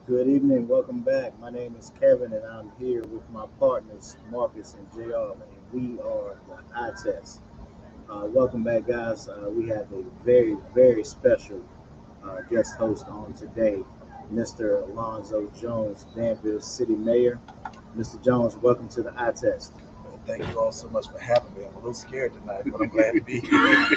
Good evening. Welcome back. My name is Kevin, and I'm here with my partners, Marcus and JR, and we are the Eye Test. Welcome back, guys. We have a very special guest host on today, Mr. Alonzo Jones, Danville City Mayor. Mr. Jones, welcome to the Eye Test. Well, thank you all so much for having me. I'm a little scared tonight, but I'm glad to be here.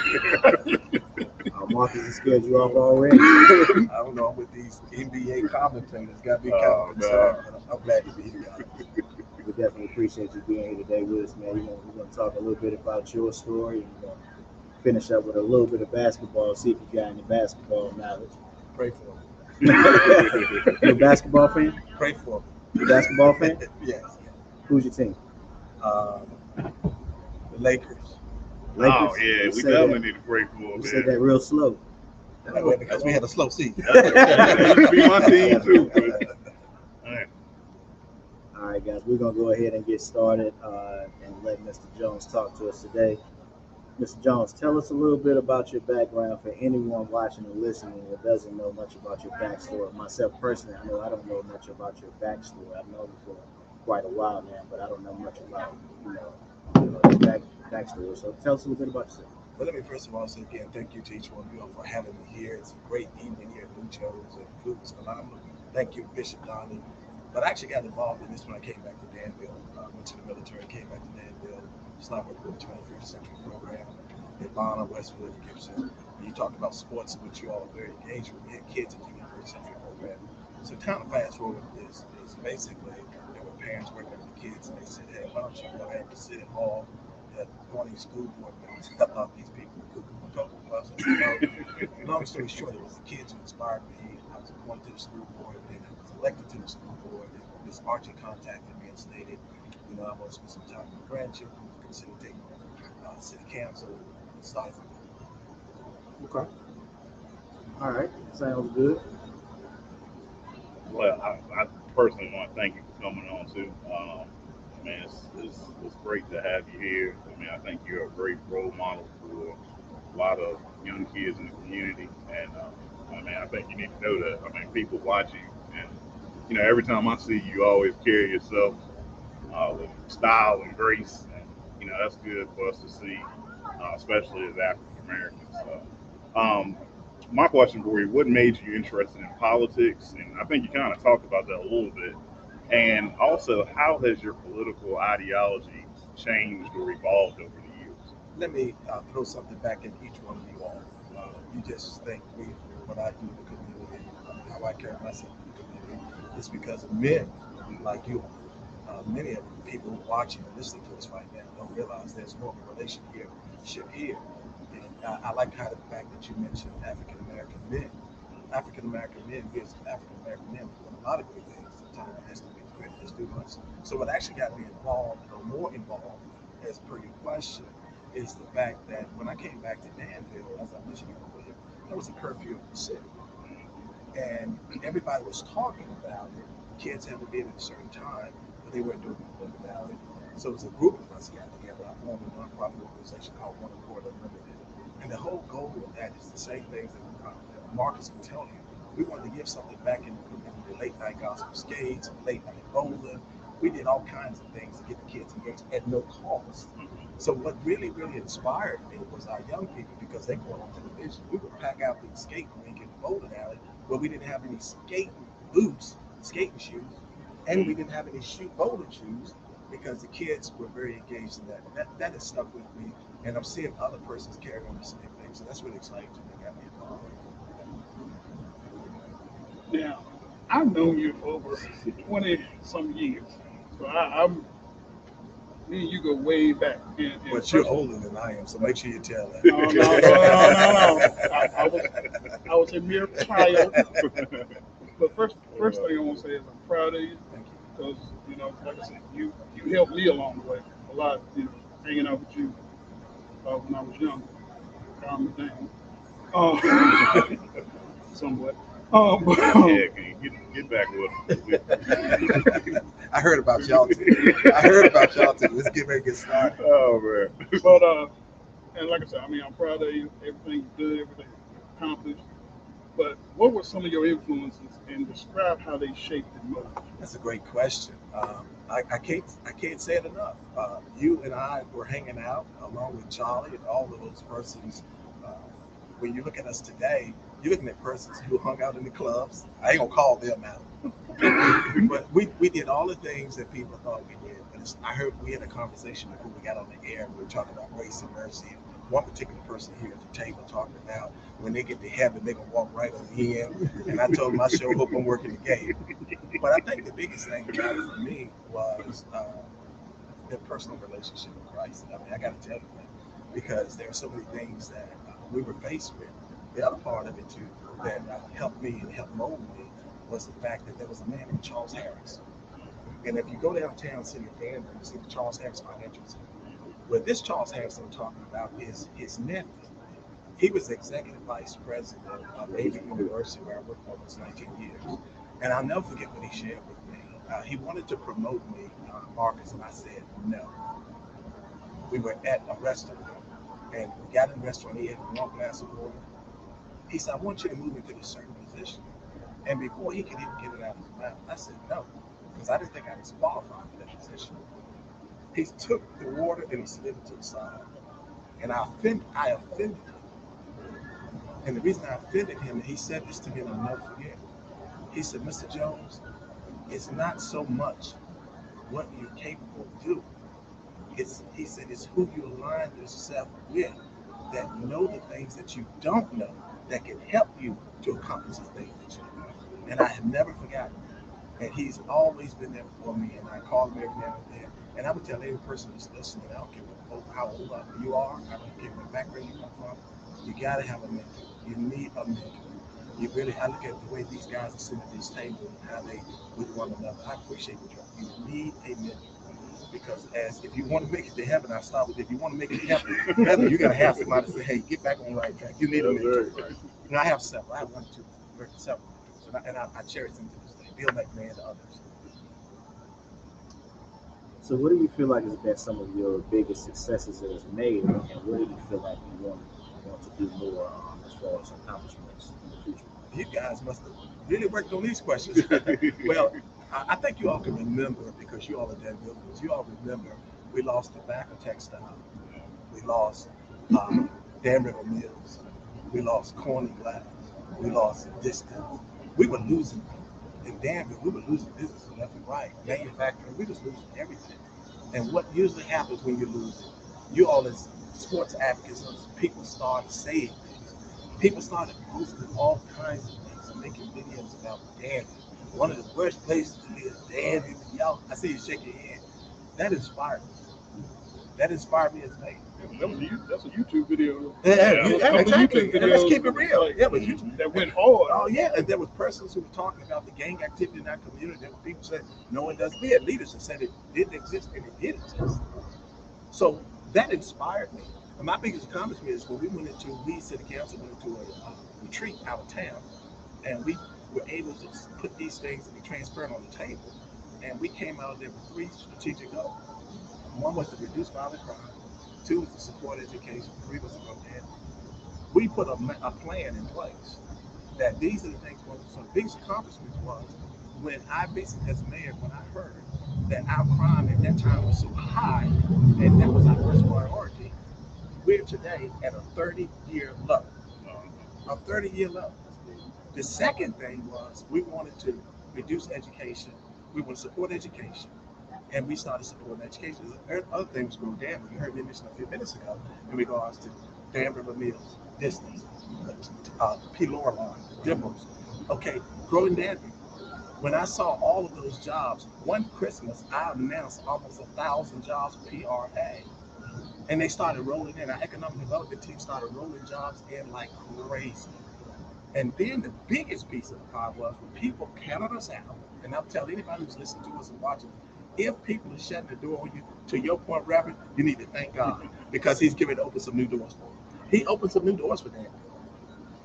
Marcus has scared you off already. I don't know, with these NBA commentators, got me kind of concerned, but I'm glad to be here, guys. We definitely appreciate you being here today with us, man. We're going to talk a little bit about your story, and we're going to finish up with a little bit of basketball, see if you got any basketball knowledge. Pray for me. You a basketball fan? Pray for me. You a basketball fan? Yes. Who's your team? The Lakers. Lakers? Oh, yeah, we definitely need to pray for You him. said that real slow. Because we had a slow season. That used to be my team, too. All right, guys, we're going to go ahead and get started and let Mr. Jones talk to us today. Mr. Jones, tell us a little bit about your background for anyone watching and listening that doesn't know much about your backstory. Myself personally, I know I don't know much about your backstory. I've known you for quite a while now, but I don't know much about your backstory. So tell us a little bit about yourself. Well, let me first of all say again, thank you to each one of you all for having me here. It's a great evening here at Lucho's, and food was phenomenal. Thank you, Bishop Donnie. But I actually got involved in this when I came back to Danville. I went to the military, came back to Danville, started working with the 21st Century Program at Bonner, Westwood, Gibson. And you talked about sports, which you all are very engaged with. We had kids in the 21st Century Program. So kind of fast forward is basically there were parents working with the kids, and they said, hey, why don't you go ahead and sit at hall at one of these school board meetings about these people who talk about us. Long story short, it was the kids who inspired me. I was appointed to the school board, and I was elected to the school board. And Ms. Archer contacted me and stated, I want to spend some time with my grandchildren, consider taking city council, and started from there. Okay. All right. Sounds good. Well, I personally want to thank you for coming on, too. Man, it's great to have you here. I mean, I think you're a great role model for a lot of young kids in the community. And, I think you need to know that. I mean, people watch you, and, every time I see you, you always carry yourself with style and grace. And, that's good for us to see, especially as African Americans. My question for you, what made you interested in politics? And I think you kind of talked about that a little bit. And also, how has your political ideology changed or evolved over the years? Let me throw something back at each one of you all. You just think what I do in the community, how I carry myself in the community, is because of men like you. Many of the people watching and listening to us right now don't realize there's more of a relationship here. And I like how the fact that you mentioned African American men. African American men, we as African American men, we've done a lot of great things. Sometimes it has to be great, let's do much. So what actually got me involved, or more involved, as per your question, is the fact that when I came back to Danville, as I mentioned earlier, there was a curfew in the city. And everybody was talking about it. Kids had to be at a certain time, but they weren't doing anything about it. So it was a group of us got together. I formed a nonprofit organization called One Accord Unlimited. And the whole goal of that is the same things that Marcus can tell you. We wanted to give something back in the late night gospel skates, late night bowling. We did all kinds of things to get the kids engaged at no cost. So what really inspired me was our young people, because they go on television. We would pack out the skate rink and the bowling alley where we didn't have any skating boots, skating shoes, and we didn't have any bowling shoes, because the kids were very engaged in that. That has stuck with me, and I'm seeing other persons carrying on the same thing. So that's really exciting to me. Got me involved. Now, I've known you for over 20 some years, so I'm. Me and you go way back. But you're older than I am, so make sure you tell that. No. I was a mere child. But first thing I want to say is I'm proud of you. Thank you. Because, like I said, you helped me along the way a lot, hanging out with you when I was young. Calm me down. Somewhat. Yeah, can you get back with him? I heard about y'all too. Let's get ready to get started. Oh, man. But, and like I said, I'm proud of you. Everything's good, everything accomplished. But what were some of your influences, and describe how they shaped and molded you? That's a great question. I can't say it enough. You and I were hanging out along with Charlie and all of those persons. Uh, when you look at us today, you're looking at persons who hung out in the clubs. I ain't gonna call them out, but we did all the things that people thought we did. But I heard we had a conversation before we got on the air. We were talking about grace and mercy. And one particular person here at the table talking about when they get to heaven, they're gonna walk right on in. And I told them I sure hope I'm working the gate. But I think the biggest thing about it for me was their personal relationship with Christ. I mean, I got to tell you that because there are so many things that we were faced with. The other part of it too that helped me and helped mold me was the fact that there was a man named Charles Harris. And if you go downtown city of Danville, you see the Charles Harris Financial Center. Well, this Charles Harris I'm talking about is his nephew. He was the executive vice president of Navy University where I worked for almost 19 years. And I'll never forget what he shared with me. He wanted to promote me, Marcus, and I said no. We were at a restaurant, and we got in the restaurant, he had one glass of water. He said, I want you to move into a certain position. And before he could even get it out of his mouth, I said no, because I didn't think I was qualified for that position. He took the water and he slid it to the side. And I offended him. And the reason I offended him, and he said this to me and I'll never forget. He said, Mr. Jones, it's not so much what you're capable of doing. He said, it's who you align yourself with that know the things that you don't know that can help you to accomplish the things that you know. And I have never forgotten that. And he's always been there for me, and I call him every now and then. And I would tell every person that's listening, I don't care how old you are, I don't care what background you come from, you got to have a mentor. You need a mentor. You really, I look at the way these guys are sitting at this table and how they with one another. I appreciate what you need a mentor. Because if you want to make it to heaven, I start with if you want to make it to heaven, you got to have somebody say, hey, get back on the right track. You need a mentor. And I have several. I have one, two, several mentors. And I cherish them to this day. Bill McMahon and others. So, what do you feel like has been some of your biggest successes that it's made, and what do you feel like you want to do more as far as accomplishments in the future? You guys must have really worked on these questions. Well, I think you all can remember, because you all are Danville, you all remember we lost Tobacco Textile, we lost Danville Mills, we lost Corn and Glass, we lost Distance. We were losing in Danville, we were losing business left and right. Manufacturing, we was losing everything. And what usually happens when you lose it, you all as sports advocates, people start saying things. People started posting all kinds of things and making videos about Danville. One of the worst places to live, Danville. Y'all, I see you shake your head. That inspired me. That inspired me as a man. That's a YouTube video. Yeah, exactly. YouTube And let's keep it videos real. like, Yeah, but YouTube that went hard. Oh yeah, and there were persons who were talking about the gang activity in our community. There were people saying no one does. We had leaders that said it didn't exist, and it did exist. So that inspired me. And my biggest accomplishment is when we city council went into a retreat out of town, and we were able to put these things and be transparent on the table. And we came out of there with 3 strategic goals. One was to reduce violent crime. 2 was to support education. 3 was to grow debt. We put a plan in place that these are the things. So the biggest accomplishment was when I basically, as mayor, when I heard that our crime at that time was so high, and that was our first priority. We're today at a 30-year low. A 30-year low. The second thing was we wanted to reduce education. We want to support education. And we started supporting education. The other thing was grow Danville. You heard me mention a few minutes ago in regards to Danville Mills, Distance, P. Loreline, Dimples. Okay, growing Danville. When I saw all of those jobs, one Christmas, I announced almost 1,000 jobs PRA. And they started rolling in. Our economic development team started rolling jobs in like crazy. And then the biggest piece of the pie was when people counted us out, and I'll tell anybody who's listening to us and watching, if people are shutting the door on you, to your point, Reverend, you need to thank God because he's giving to open some new doors for you. He opened some new doors for that.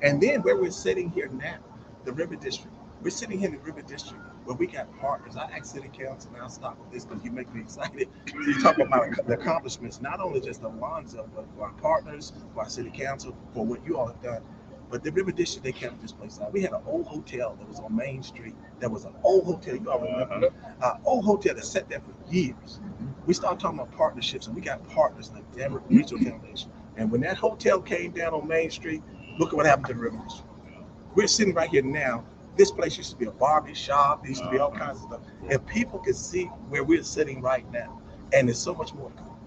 And then where we're sitting here now, the River District, we're sitting here in the River District where we got partners. I asked City Council, and I'll stop with this because you make me excited. So you talk about the accomplishments, not only just Alonzo, but for our partners, for our City Council, for what you all have done. But the River District, they kept this place out. We had an old hotel that was on Main Street. That was an old hotel. You all remember? Old hotel that sat there for years. We started talking about partnerships, and we got partners like Danville Regional Foundation. And when that hotel came down on Main Street, look at what happened to the River District. We're sitting right here now. This place used to be a barber shop. There used to be all kinds of stuff. If people could see where we're sitting right now, and there's so much more to come.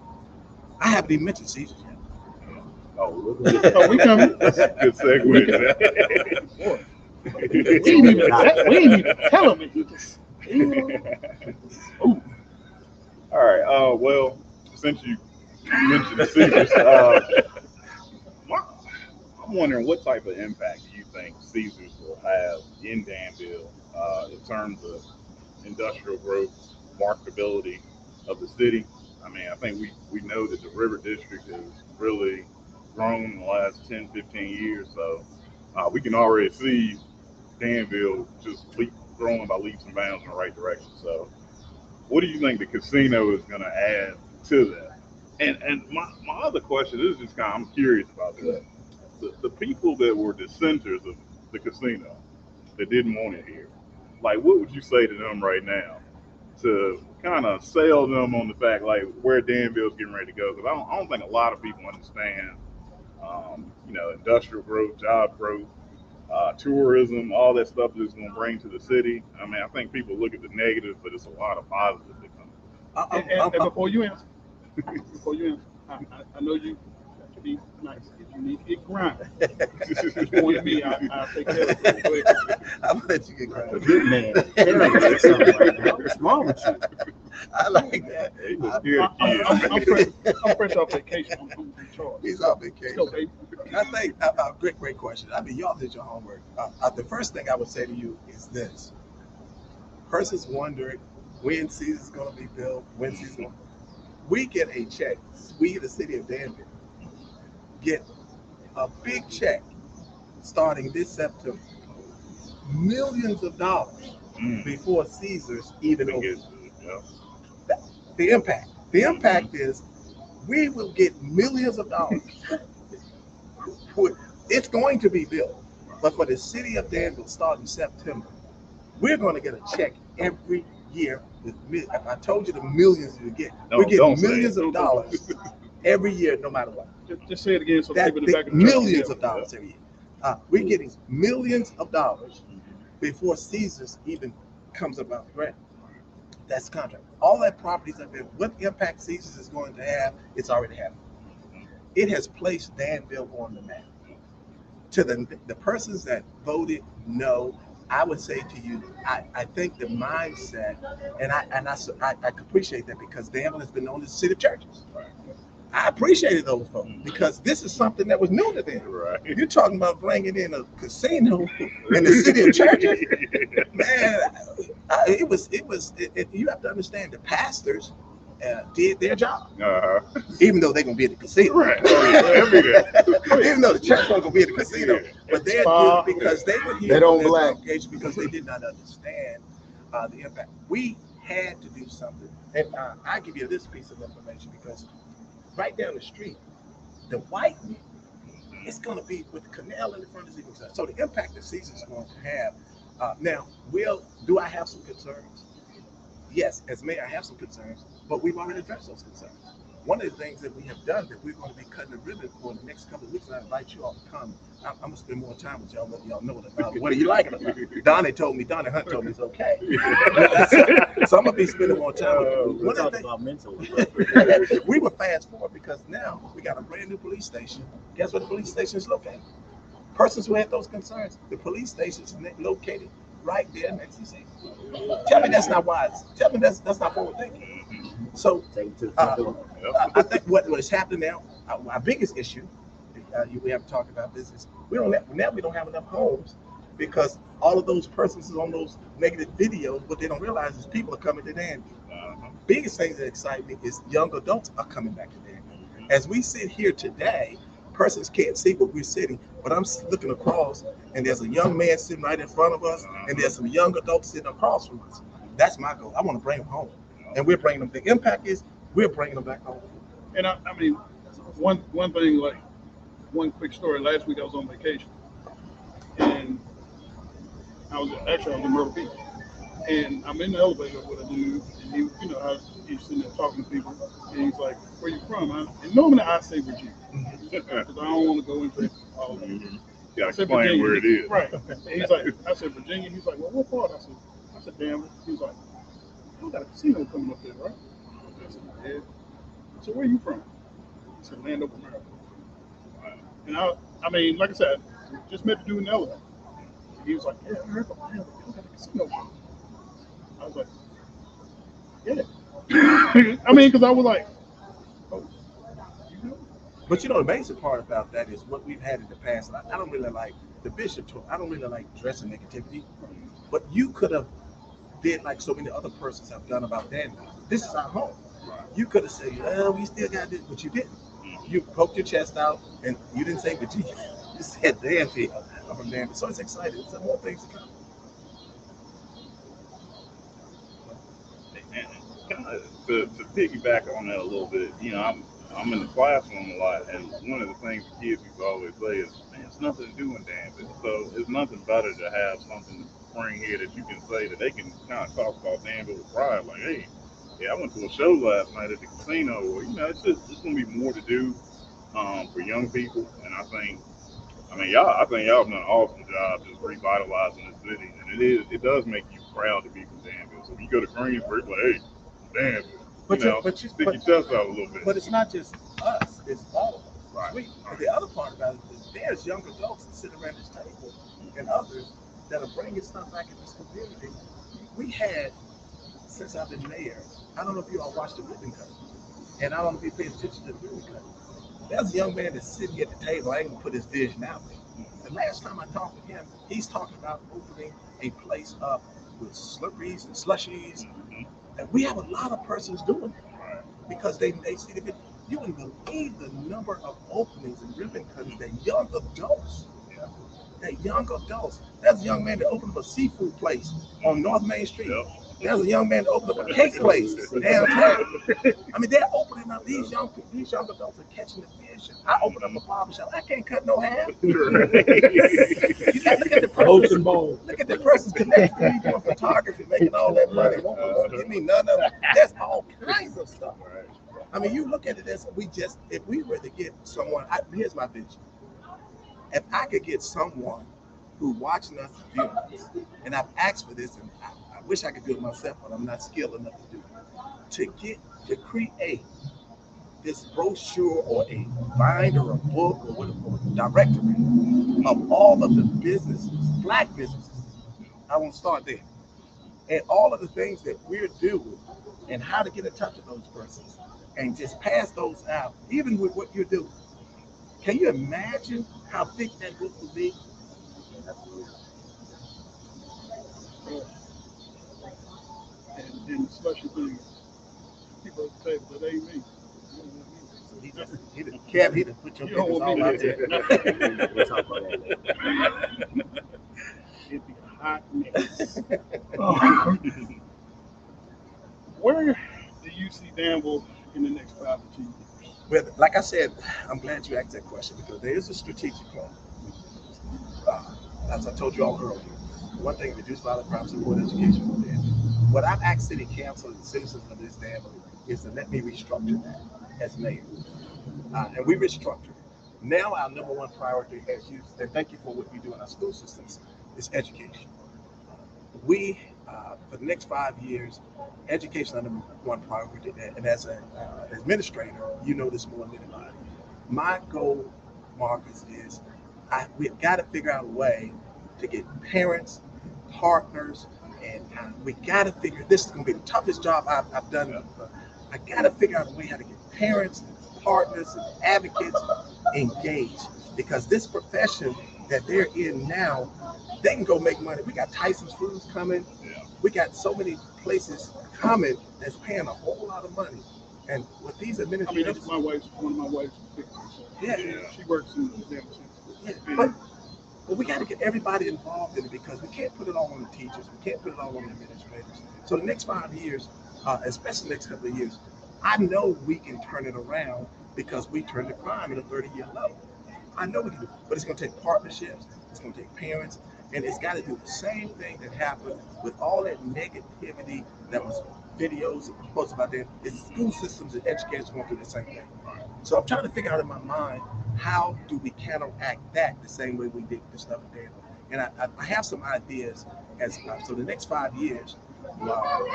I haven't even mentioned Caesars yet. Oh, we coming. That's a good segue. We ain't even tell him. He just, All right. Well, since you mentioned the Caesars, I'm wondering what type of impact do you think Caesars will have in Danville in terms of industrial growth, marketability of the city? I mean, I think we know that the River District has really grown in the last 10, 15 years. So we can already see Danville just growing by leaps and bounds in the right direction. So what do you think the casino is going to add to that? And my other question is just I'm curious about this. The people that were dissenters of the casino that didn't want it here, like, what would you say to them right now to kind of sell them on the fact, like, where Danville's getting ready to go? Because I don't think a lot of people understand, industrial growth, job growth, tourism, all that stuff that it's going to bring to the city. I mean, I think people look at the negatives, but it's a lot of positives that come. and before you answer, I know you have to be nice. If you need to get grinding, point to me. I'll take care of it. I'll let you get grinding. Good man. What's wrong with you? I like that. I'm fresh off vacation. I'm recharged. He's off vacation. Let's go, baby. I think great question. I mean, y'all did your homework. The first thing I would say to you is this: persons wondering when Caesar's going to be built, when Caesar's going. We get a check. We, the city of Danville, get a big check starting this September. Millions of dollars before Caesar's even opens. The impact. The impact is we will get millions of dollars. It's going to be built, but for the city of Danville, starting September, we're going to get a check every year. I told you the millions we get. We're getting millions of dollars every year, no matter what. Just say it again so That people in the back of the millions of dollars every year. We're getting millions of dollars before Caesar's even comes about the ground. That's the contract. All that properties have been, what impact Caesar's is going to have, it's already happened. It has placed Danville on the map. To the persons that voted no, I would say to you, I think the mindset, and I appreciate that, because Danville has been known as the city of churches. I appreciated those folks because this is something that was new to them. Right. You're talking about bringing in a casino in the city of churches, man. You have to understand the pastors did their job, even though they're gonna be at the casino. Right. Even though the church wasn't gonna be at the casino, but they're good because they were here. They don't black because they did not understand the impact. We had to do something, and I give you this piece of information because right down the street, the white it's going to be with the canal in the front is even so the impact that Caesar's going to have. Now, do I have some concerns? Yes, as mayor, I have some concerns, but we've already addressed those concerns. One of the things that we have done that we're going to be cutting the ribbon for the next couple of weeks, and I invite you all to come. I'm going to spend more time with y'all, let y'all know what are you liking about it. Donnie Hunt told me it's okay. So I'm going to be spending more time with you. We're talking about mentally. We will fast forward because now we got a brand new police station. Guess where the police station is located? Persons who had those concerns, the police station is located right there next to Caesar. Tell me that's not wise. Tell me that's not forward thinking. So I think what is happening now, our biggest issue, we haven't talked about this, is we don't have enough homes because all of those persons on those negative videos, what they don't realize is people are coming to Danville. Biggest thing that excites me is young adults are coming back to Danville. As we sit here today, persons can't see where we're sitting, but I'm looking across and there's a young man sitting right in front of us and there's some young adults sitting across from us. That's my goal. I want to bring them home. And we're bringing them. The impact is we're bringing them back home. And I mean, one thing, like one quick story. Last week I was on vacation, I was in Myrtle Beach, and I'm in the elevator with a dude, and he, you know, he's sitting there talking to people, and he's like, "Where you from?" And normally I say Virginia, because I don't want to go into all that. You I gotta said explain Virginia, where it is. right? And he's like, I said Virginia. He's like, well, what part? I said Danville. He's like, we got a casino coming up there, right? I said, yeah. I said, where you from? He said, Landover, Maryland. And I mean, like I said, just met the dude in the elevator. He was like, yeah, I heard about Landover. You got a casino coming. I was like, yeah. I mean, because I was like, oh, you know? But you know, the basic part about that is what we've had in the past. And I don't really like the bishop talk. I don't really like dressing negativity. But you could have did like so many other persons have done about Danville. This is our home. You could have said, well, we still got this, but you didn't. You poked your chest out and you didn't say Virginia. You said Danville. I'm from Danville. So it's exciting. Some more things to come. And kind of to piggyback on that a little bit, you know, I'm in the classroom a lot, and one of the things the kids used to always say is, man, it's nothing to do in Danville. So it's nothing better to have something to bring here that you can say that they can kind of talk about Danville with pride, like, hey, yeah, I went to a show last night at the casino, or you know, it's gonna be more to do for young people, and I mean, I think y'all have done an awesome job just revitalizing the city, and it does make you proud to be from Danville. So if you go to Greensburg, like, hey, Danville, stick your chest out a little bit. But it's not just us, it's all of us. Right. And the other part about it is there's young adults that sit around this table and others that are bringing stuff back in this community. We had, since I've been mayor, I don't know if you all watched the ribbon cutting, and I don't know if you paid attention to the ribbon cutting. There's a young man that's sitting at the table. I ain't gonna put his vision out there. The last time I talked to him, he's talking about opening a place up with slurpees and slushies. And we have a lot of persons doing it because they see the you wouldn't believe the number of openings and ribbon cuttings that young adults. There's a young man that opened up a seafood place on North Main Street. Yep. There's a young man that opened up a cake place downtown. I mean, they're opening up. These young adults are catching the fish. I opened up a barbershop. I can't cut no hair. You got to look at the person. Look at the person's connected to me doing photography, making all that money. Won't give me none of it. There's all kinds of stuff. I mean, you look at it as if we were to get someone. Here's my vision. If I could get someone who watching us do this, and I've asked for this, and I wish I could do it myself, but I'm not skilled enough to do it. To create this brochure or a binder or a book or a directory of all of the businesses, black businesses. I want to start there. And all of the things that we're doing and how to get in touch with those persons and just pass those out, even with what you're doing. Can you imagine how big that book would be? And slushy things. People say, but they ain't me. He done put your business all out there. We'll talk about that later. It'd be a hot mess. Where do you see Danville in the next 5 to 10 years? Well, like I said, I'm glad you asked that question because there is a strategic plan. As I told you all earlier, one thing, reduce violent crime, support education. What I've asked City Council and the citizens of this Danville is to let me restructure that as mayor. And we restructured. Now our number one priority, as you said, thank you for what you do in our school systems, is education. We, for the next 5 years, education is number one priority. And as an administrator, you know this more than anybody. My goal, Marcus, is we've got to figure out a way to get parents, partners, and we got to figure, this is going to be the toughest job I've done. I got to figure out a way how to get parents, partners, and advocates engaged because this profession that they're in now, they can go make money. We got Tyson's Foods coming. We got so many places coming that's paying a whole lot of money. And with these administrators, I mean, that's one of my wife's pictures. Yeah. She works in the Danville Center. Yeah. But we got to get everybody involved in it because we can't put it all on the teachers. We can't put it all on the administrators. So the next 5 years, especially the next couple of years, I know we can turn it around because we turned the crime at a 30-year level. I know we can do it, but it's going to take partnerships. It's going to take parents. And it's got to do the same thing that happened with all that negativity that was videos and posts about that. It's school systems and educators going through the same thing. So I'm trying to figure out in my mind, how do we counteract that the same way we did the stuff there? And I have some ideas. So the next 5 years,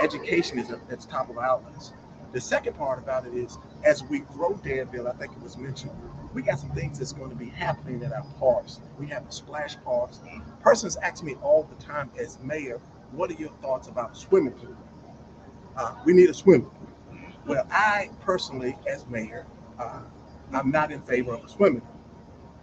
education is at the top of our list. The second part about it is, as we grow Danville, I think it was mentioned, we got some things that's going to be happening at our parks. We have the splash parks. Persons ask me all the time as mayor, what are your thoughts about swimming pool? We need a swimming pool. Well, I personally, as mayor, I'm not in favor of a swimming pool.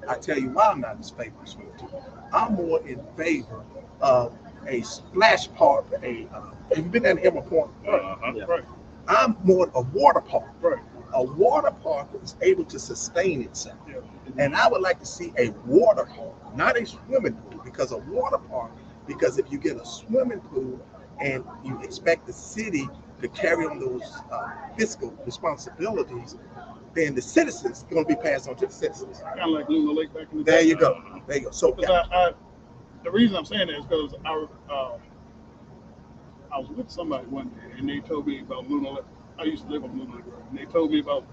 I tell you why I'm not in favor of a swimming pool. I'm more in favor of a splash park. Have you been at Emma Point? Yeah. Right. I'm more a water park. Right. A water park is able to sustain itself. Yeah. And I would like to see a water park, not a swimming pool, because a water park, because if you get a swimming pool and you expect the city to carry on those fiscal responsibilities, then the citizens are going to be passed on to the citizens. Kind of like Luna Lake back in the day. There you go. There you go. So the reason I'm saying that is because I was with somebody one day and they told me about Luna Lake. I used to live on Luna Lake Road, and they told me about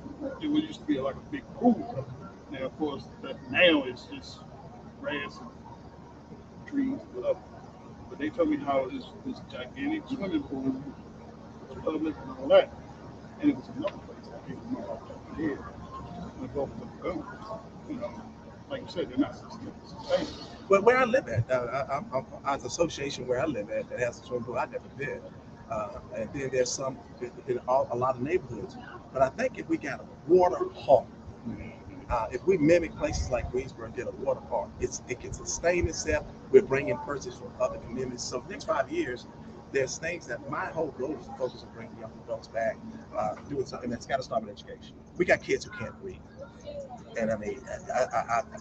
it used to be like a big pool. Now, of course, now it's just grass and trees and stuff. But they told me how it was this gigantic swimming pool, public and all that. And it was another place I can't remember off the top of my head. And both of them go. You know, like you said, they're not sustainable. But where I live at, as an association where I live at that has a swimming pool, I've never been. And then there's some in a lot of neighborhoods. But I think if we got a water park, if we mimic places like Greensboro and get a water park, it can sustain itself. We're bringing persons from other communities. So the next 5 years, there's things that my whole goal is to focus on bringing young adults back, doing something that's got to start with education. We got kids who can't read. And I mean,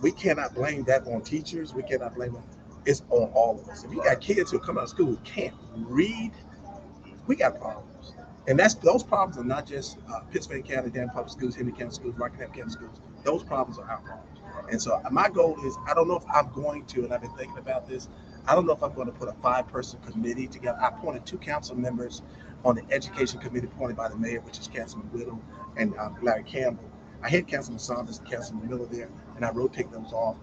we cannot blame that on teachers. We cannot blame them. It's on all of us. If you got kids who come out of school who can't read, we got problems. And those problems are not just Pittsburgh County, Danville Public Schools, Henry County Schools, Rockingham County Schools. Those problems are our problems. And so my goal is, I don't know if I'm going to, and I've been thinking about this, I don't know if I'm going to put a 5-person committee together. I appointed 2 council members on the education committee appointed by the mayor, which is Councilman Whittle and Larry Campbell. I had Councilman Saunders and Councilman Miller there, and I rotate those off.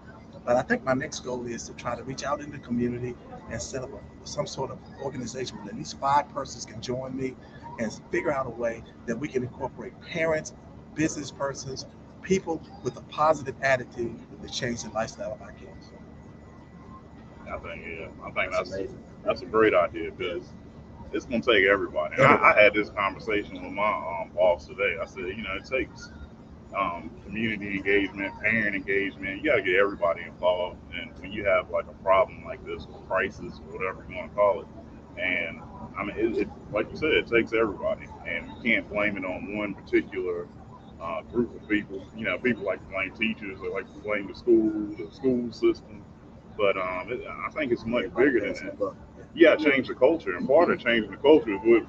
But I think my next goal is to try to reach out in the community and set up some sort of organization where at least 5 persons can join me and figure out a way that we can incorporate parents, business persons, people with a positive attitude to change the lifestyle of our kids. I think that's a great idea, because it's going to take everybody. And I had this conversation with my boss today. I said, it takes community engagement, parent engagement. You got to get everybody involved. And when you have like a problem like this, or crisis, or whatever you want to call it, and I mean, like you said, it takes everybody, and you can't blame it on one particular group of people. People like to blame teachers, or like to blame the school system. But I think it's much bigger than that. You got to change the culture, and part of changing the culture is what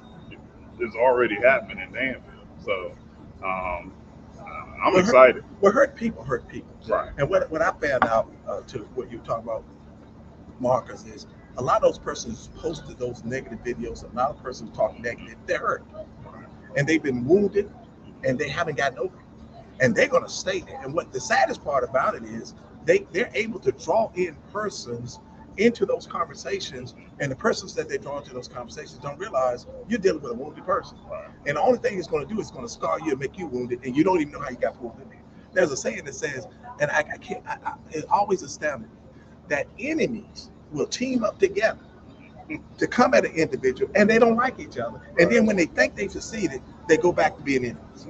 is already happening in Danville. So I'm excited. Well, hurt people hurt people. Right. And what I found out to what you talk about, Marcus, is a lot of those persons posted those negative videos. A lot of persons talk negative. They're hurt, and they've been wounded, and they haven't gotten over it, and they're going to stay there. And what the saddest part about it is, they're able to draw in persons into those conversations, and the persons that they draw into those conversations don't realize you're dealing with a wounded person. Right. And the only thing it's going to do is going to scar you and make you wounded, and you don't even know how you got pulled in there. There's a saying that says, and it always astounded me, that enemies will team up together to come at an individual, and they don't like each other. And then when they think they've succeeded, they go back to being enemies.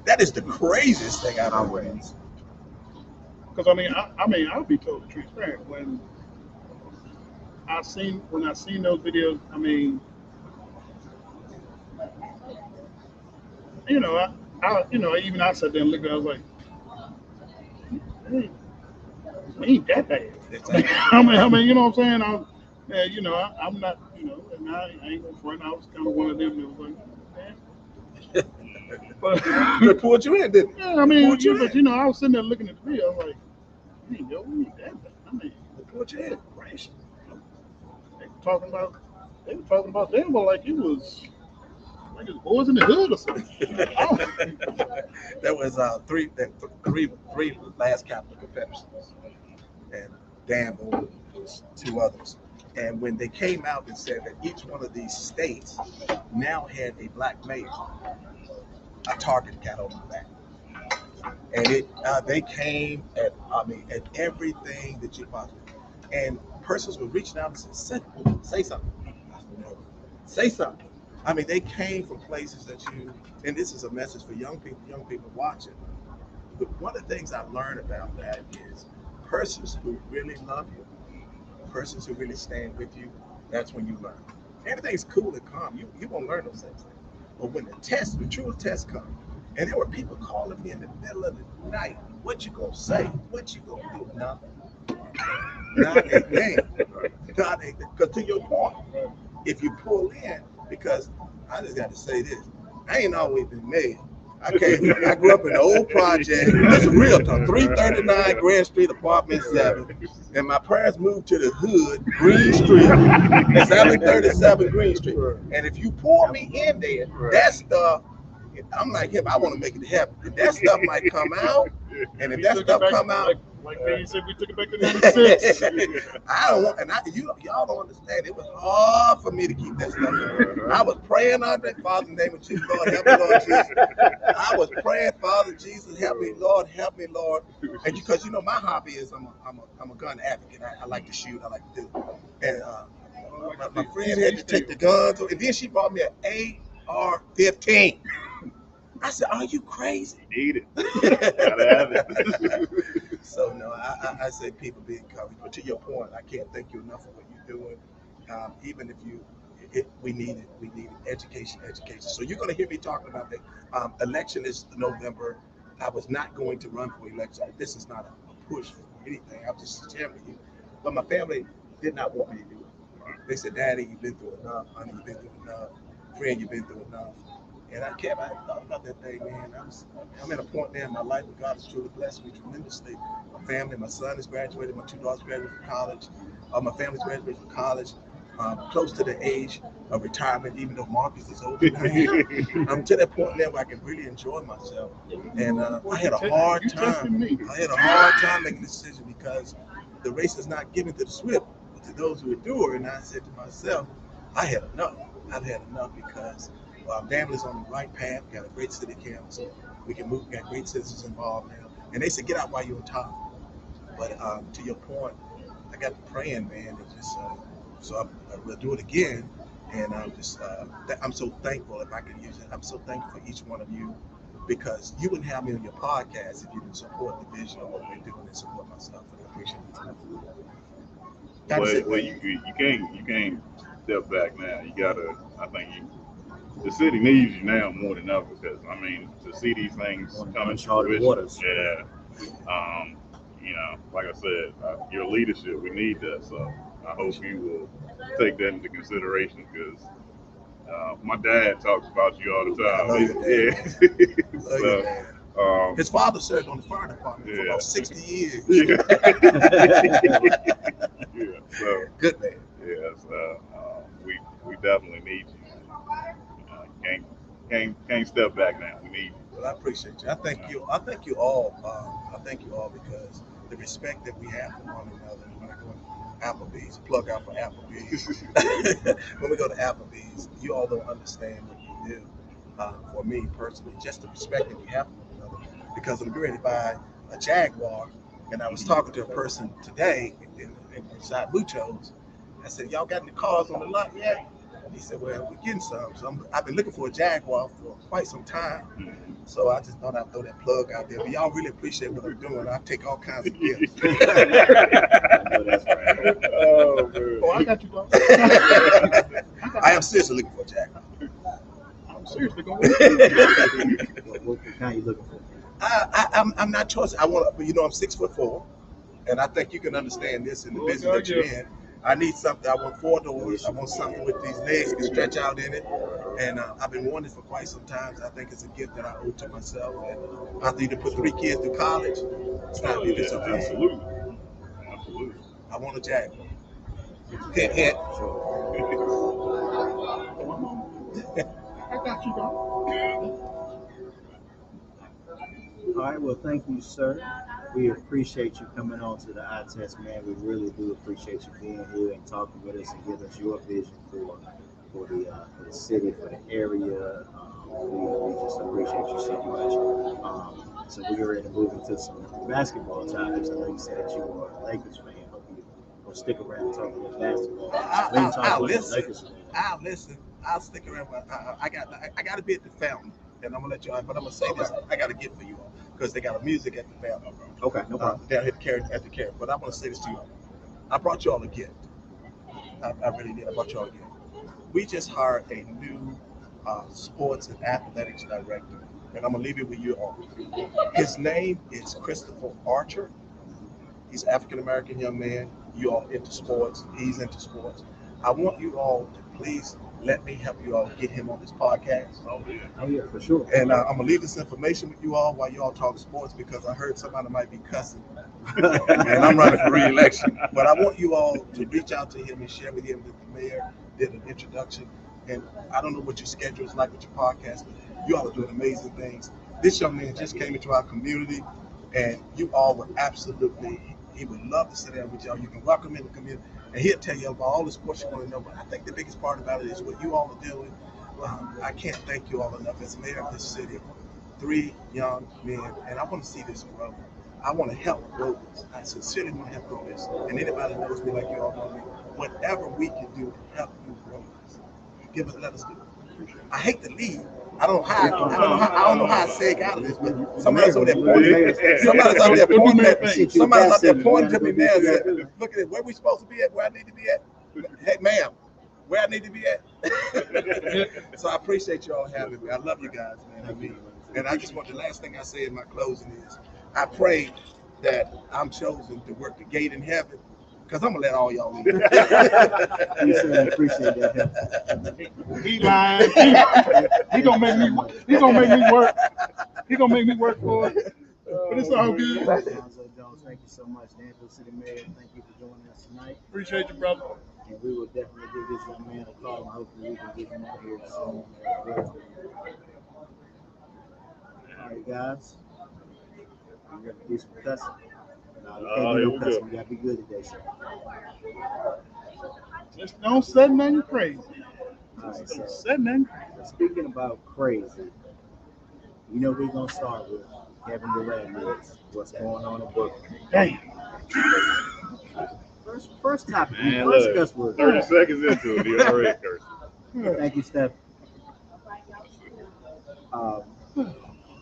That is the craziest thing I've ever read. Because I'll be totally transparent. When I seen those videos, I sat there and looked at it, I was like, hey, it ain't that bad. You know what I'm saying? I'm not, and I ain't gonna front. I was kind of one of them that was like, But they pulled you in, didn't they? Yeah, I was sitting there looking at the video. I was like, mean, yo, we need that. I mean, Look what you had, gracious. they were talking about Danville like it was boys in the hood or something. There was three last capital confederacies, and Danville was two others. And when they came out and said that each one of these states now had a black mayor, a target got on my back. And they came at everything that you possibly. And persons were reaching out and said, say something. I said, no, say something. I mean, they came from places that and this is a message for young people watching. But one of the things I've learned about that is persons who really love you, persons who really stand with you, that's when you learn. Everything's cool and calm. You won't learn those things. But when the true test comes, and there were people calling me in the middle of the night, what you gonna say? What you gonna do? Nothing. Not a thing. Not a thing. Because to your point, if you pull in, because I just got to say this, I ain't always been made. I grew up in the old project. This is real talk. 339 Grand Street, apartment 7. And my parents moved to the hood, Green Street, 737 Green Street. And if you pull me in there, that stuff, I'm like him, I want to make it happen. If that stuff might come out, and if that stuff come out, like you said, we took it back to 96. I don't want, and y'all don't understand. It was hard for me to keep that stuff in. I was praying under it, Father, in the name of Jesus, Lord, help me, Lord Jesus. I was praying, Father Jesus, help me, Lord, and because my hobby is I'm a gun advocate. I like to shoot, I like to do, and my friend had to take the guns, and then she bought me an AR-15. I said, "Are you crazy?" Need it. Gotta have it. So no, I say people be encouraged. But to your point, I can't thank you enough for what you're doing. Even if we need it, education. So you're going to hear me talking about that. Election is November. I was not going to run for election. This is not a push for anything. I'm just sharing with you. But my family did not want me to do it. They said, "Daddy, you've been through enough. Honey, you've been through enough. Friend, you've been through enough." And I thought about that thing, man. I'm at a point there in my life where God has truly blessed me tremendously. My family, my son has graduated, my 2 daughters graduated from college, my family's graduated from college, close to the age of retirement, even though Marcus is older than I am. I'm to that point now where I can really enjoy myself. And I had a hard time. Making a decision because the race is not given to the swift, but to those who endure. And I said to myself, I had enough. I've had enough because Danville is on the right path. We got a great city council. We can move. We got great citizens involved now. And they said, get out while you're on top. But to your point, I got to praying, man. And just so I will do it again. And I'm so thankful if I can use it. I'm so thankful for each one of you because you wouldn't have me on your podcast if you didn't support the vision of what we're doing and support myself. And I appreciate it. Well, you can't step back now. You gotta. I think the city needs you now more than ever because to see these things come into fruition. Yeah. Like I said, your leadership, we need that. So I hope you will take that into consideration because my dad talks about you all the time. So, his father served on the fire department for about 60 years. Yeah. So good man. Yes. We definitely need you. Can't step back now. We need you. Well, I appreciate you. I thank you all. I thank you all because the respect that we have for one another. When I go to Applebee's, plug out for Applebee's. When we go to Applebee's, you all don't understand what you do. For me personally, just the respect that we have for one another. Because I'm ready to buy a Jaguar, and I was talking to a person today inside Lucho's. I said, "Y'all got any cars on the lot yet?" He said, "Well, we're getting some." So I've been looking for a Jaguar for quite some time. So I just thought I'd throw that plug out there. But y'all really appreciate what I'm doing. I take all kinds of gifts. That's right. Oh, man. I got you, dog. I am seriously looking for a Jaguar. I'm seriously going to What kind are you looking for? I'm not choosing. I'm 6'4", and I think you can understand this in the business that you're in. I need something. I want 4 doors. I want something with these legs can stretch out in it. And I've been wanting it for quite some time. I think it's a gift that I owe to myself. And after you put 3 kids through college, it's not really so easy. Absolutely. want a Jaguar. Hit. I got you, dog. All right, well, thank you, sir. We appreciate you coming on to the eye test, man. We really do appreciate you being here and talking with us and giving us your vision for the city, for the area. We just appreciate you so much. So we're ready to move into some basketball topics. I know you said that you are a Lakers fan. Hope you will stick around and talk about basketball. I'll Lakers listen. I'll listen. I'll stick around. But I got to be at the fountain, and I'm gonna let you out. But I'm gonna say this: I got a gift for you all because they got a music at the fountain. Okay, no problem. Down here at the carrot. But I'm gonna say this to you all. I brought you all a gift. I really did. I brought you all a gift. We just hired a new sports and athletics director, and I'm gonna leave it with you all. His name is Christopher Archer. He's an African American young man. You all into sports. He's into sports. I want you all to please let me help you all get him on this podcast. Oh yeah, for sure. And I'm gonna leave this information with you all while you all talk sports because I heard somebody might be cussing, and I'm running for re-election. But I want you all to reach out to him and share with him that the mayor did an introduction. And I don't know what your schedule is like with your podcast, but you all are doing amazing things. This young man just came into our community, and you all would absolutely. He would love to sit down with y'all. You can welcome him in the community, and he'll tell you about all the sports you want to know. But I think the biggest part about it is what you all are doing. I can't thank you all enough as mayor of this city. 3 young men, and I want to see this grow. I want to help grow this. I sincerely want to help grow this. And anybody that knows me like you all know me, whatever we can do to help you grow this, let us do it. I hate to leave. I don't know how I seg out of this, but somebody's over there pointing to me now and said, look at it, where we supposed to be at, where I need to be at. Hey, ma'am, where I need to be at. So I appreciate you all having me. I love you guys, man. And I just want the last thing I say in my closing is I pray that I'm chosen to work the gate in heaven. Because I'm going to let all y'all leave. You said I appreciate that. He lying. He gonna make me work. He gonna make me work for it. But it's all good. Alonzo Jones, thank you so much. Danville City Mayor, thank you for joining us tonight. Appreciate you, brother. And we will definitely give this young man a call, and hopefully we can get him out here soon. All right, guys. We got to do some cussing. Here we go. We got to be good today, sir. Just don't say nothing crazy. All right, so Don't say nothing. speaking about crazy, you know we're going to start with Kevin Durant news. What's going on in Brooklyn? Damn. First topic. Man, First look, cuss word. 30 seconds into it, he already cursed. Thank you, Steph. All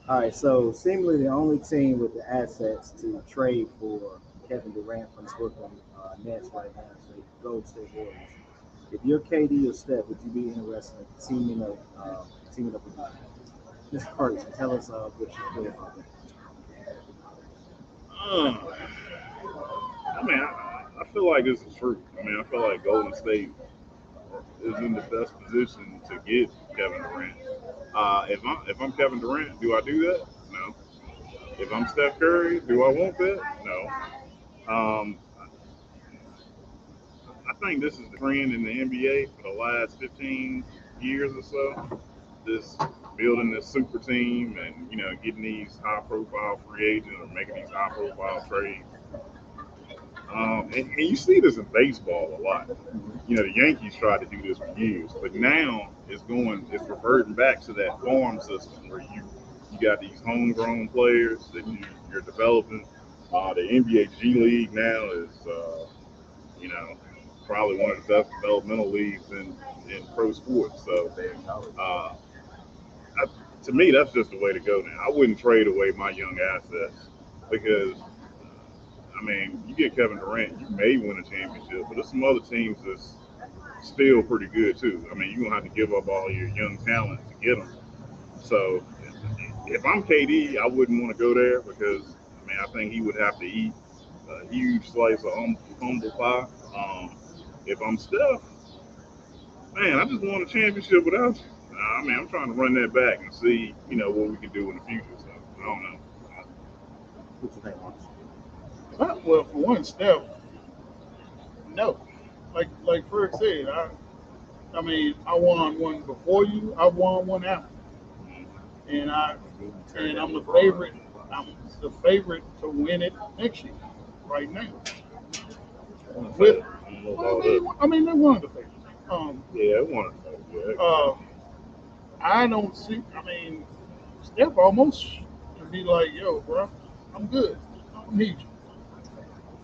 right, so seemingly the only team with the assets to trade for Kevin Durant from the Brooklyn Nets right now is the Golden State Warriors. If you're KD or Steph, would you be interested in teaming up with him? Mr. Curtis, tell us what you feel about that. I mean, I feel like this is true. I mean, I feel like Golden State is in the best position to get Kevin Durant. If I'm Kevin Durant, do I do that? No. If I'm Steph Curry, do I want that? No. I think this is the trend in the NBA for the last 15 years or so. This building this super team and getting these high-profile free agents or making these high-profile trades. And you see this in baseball a lot. The Yankees tried to do this for years, but now it's reverting back to that farm system where you got these homegrown players that you're developing. The NBA G League now is, probably one of the best developmental leagues in pro sports. So, to me, that's just the way to go now. I wouldn't trade away my young assets because, I mean, you get Kevin Durant, you may win a championship, but there's some other teams that's still pretty good too. I mean, you're going to have to give up all your young talent to get them. So if I'm KD, I wouldn't want to go there because, I mean, I think he would have to eat a huge slice of humble pie. If I'm Steph, man, I just won a championship without you. I mean, I'm trying to run that back and see, what we can do in the future. So I don't know. What you think, Marcus? Well, for one, Steph, No, like Ferg said, I mean, I won one before you. I won one after, and I'm the favorite. I'm the favorite to win it next year, right now. With, well, I mean, they're one of the favorites. Yeah, one of those. Yeah. I don't see. I mean, Steph almost can be like, "Yo, bro, I'm good. I don't need you."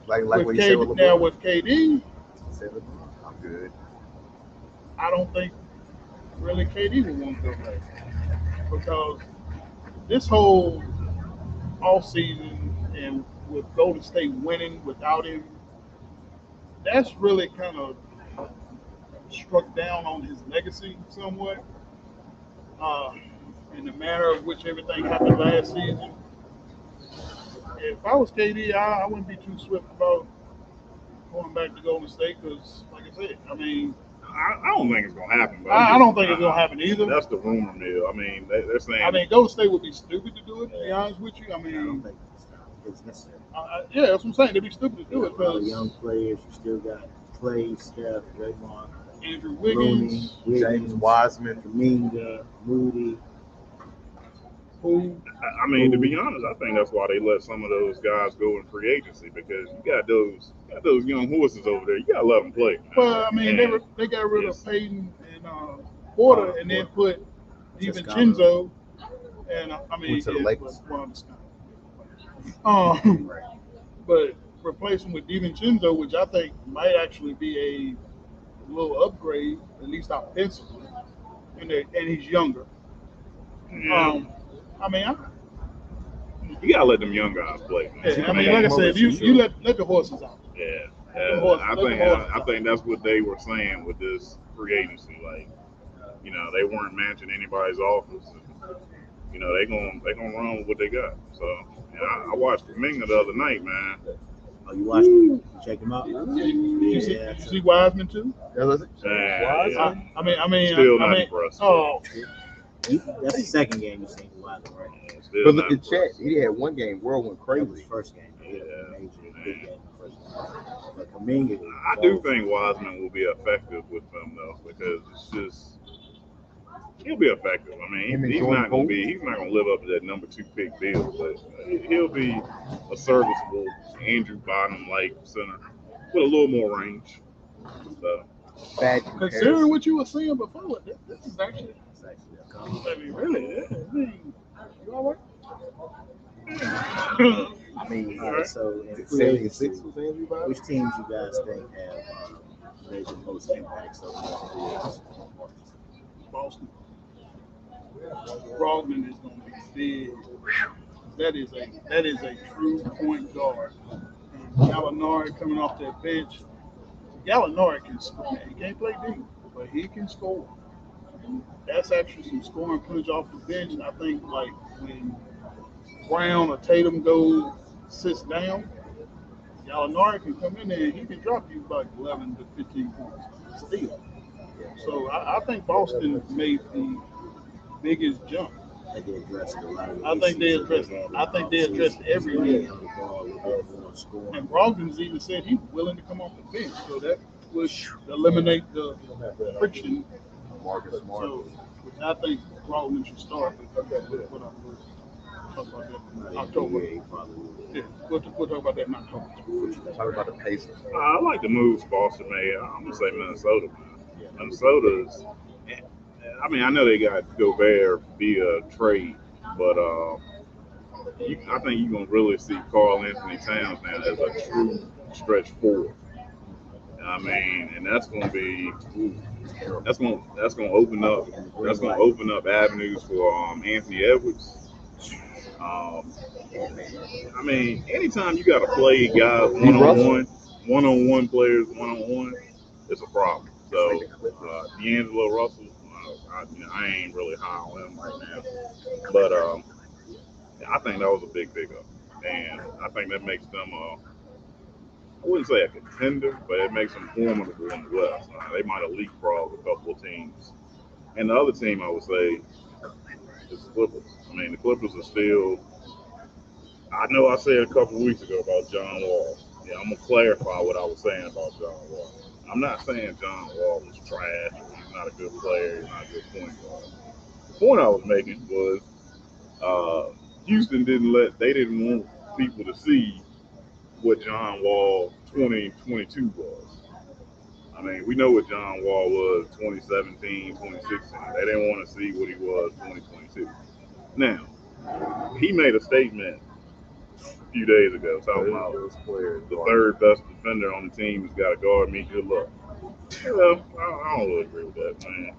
Like With what you said KD, with now LeBron. with KD, I'm good. I don't think really KD would want to go back because this whole off season and with Golden State winning without him, that's really kind of struck down on his legacy somewhat. Uh, in the manner of which everything happened last season. If I was KD, I wouldn't be too swift about going back to Golden State because, like I said, I mean, I don't think it's gonna happen. But I don't think it's gonna happen either. That's the rumor mill. I mean, they're saying. I mean, Golden State would be stupid to do it. To be honest with you, I I don't mean, think it's necessary. yeah, that's what I'm saying. They'd be stupid to do it A lot of because young players. You still got Clay, Steph, Draymond, Andrew Looney, Wiggins, James Wiseman. Kaminga, Moody. who I mean, to be honest, I think that's why they let some of those guys go in free agency because you got those young horses over there. You gotta let them play. Man. well, I mean, And they got rid yes. of Peyton and Porter, and then put DiVincenzo, and I mean, Went to the yeah, Lakers. but, well, it's kind of- but replace him with DiVincenzo, which I think might actually be a little upgrade, at least offensively, and he's younger. Yeah. I mean, You gotta let them young guys play. Man. I mean, like I said, you let the horses out. Yeah. I think that's what they were saying with this free agency. Like, you know, they weren't matching anybody's offers. You know, they gonna run with what they got. So, I watched Kaminga the other night, man. Oh, you watched him? Check him out. You see Wiseman too? Man, yeah. I mean, Still not impressed. Oh, That's the second game you seen Wiseman, right? Still But not look at Chet. impressed. He had one game. World went That was crazy. the first game. Yeah, Major big man. game. First game. But Kaminga, I do think Wiseman will be effective with them though, because it's just he'll be effective. I mean, Him and he's Jordan not gonna Poole. be he's not gonna live up to that number 2 pick bill, but he'll be a serviceable Andrew Bottom like center with a little more range. So Bad considering comparison. what you were saying before, this is actually. it's actually a compliment. I mean, really, yeah, I mean, you all right? I mean, all right, so in free 76 agency, was Andrew Bynum? which teams you guys think have made the most impact so far? Boston. Brogdon is going to be big. That is a true point guard. And Gallinari coming off that bench. Gallinari can score. He can't play deep, but he can score. And that's actually some scoring punch off the bench. And I think like when Brown or Tatum sits down, Gallinari can come in there and he can drop you like 11 to 15 points. Still. So I think Boston made the biggest jump. I think they addressed a lot of the I think they issues that addressed. had in I the think they offseason. addressed every need. On the ball, a little bit more scoring. And Brogdon's even said he's willing to come off the bench, so that would eliminate the friction. Marcus Smart. So, which I think Brogdon should start. But we'll talk about that in October. Yeah, he probably will. Yeah, we'll talk about that in October. Talk about the Pacers. I like the moves Boston made. I'm gonna say Minnesota, man. Yeah, Minnesota's. I mean, I know they got Gobert via trade, but I think you're gonna really see Karl Anthony Towns now as a true stretch forward. I mean, and that's gonna be that's gonna open up avenues for Anthony Edwards. I mean, anytime you got to play guys one-on-one players one-on-one, it's a problem. So D'Angelo Russell, I ain't really high on him right now, but I think that was a big up, and I think that makes them I wouldn't say a contender, but it makes them formidable in the West. They might have leapfrogged a couple of teams, and the other team I would say is the Clippers. I mean, the Clippers are still. I know I said a couple of weeks ago about John Wall. Yeah, I'm gonna clarify what I was saying about John Wall. I'm not saying John Wall is trash or he's not a good player, he's not a good point guard. The point I was making was Houston didn't want people to see what John Wall 2022 was. I mean, we know what John Wall was 2017, 2016. They didn't want to see what he was 2022. Now, he made a statement a few days ago talking about the third best defender on the team has got to guard me. Good luck. Well, I don't really agree with that, man.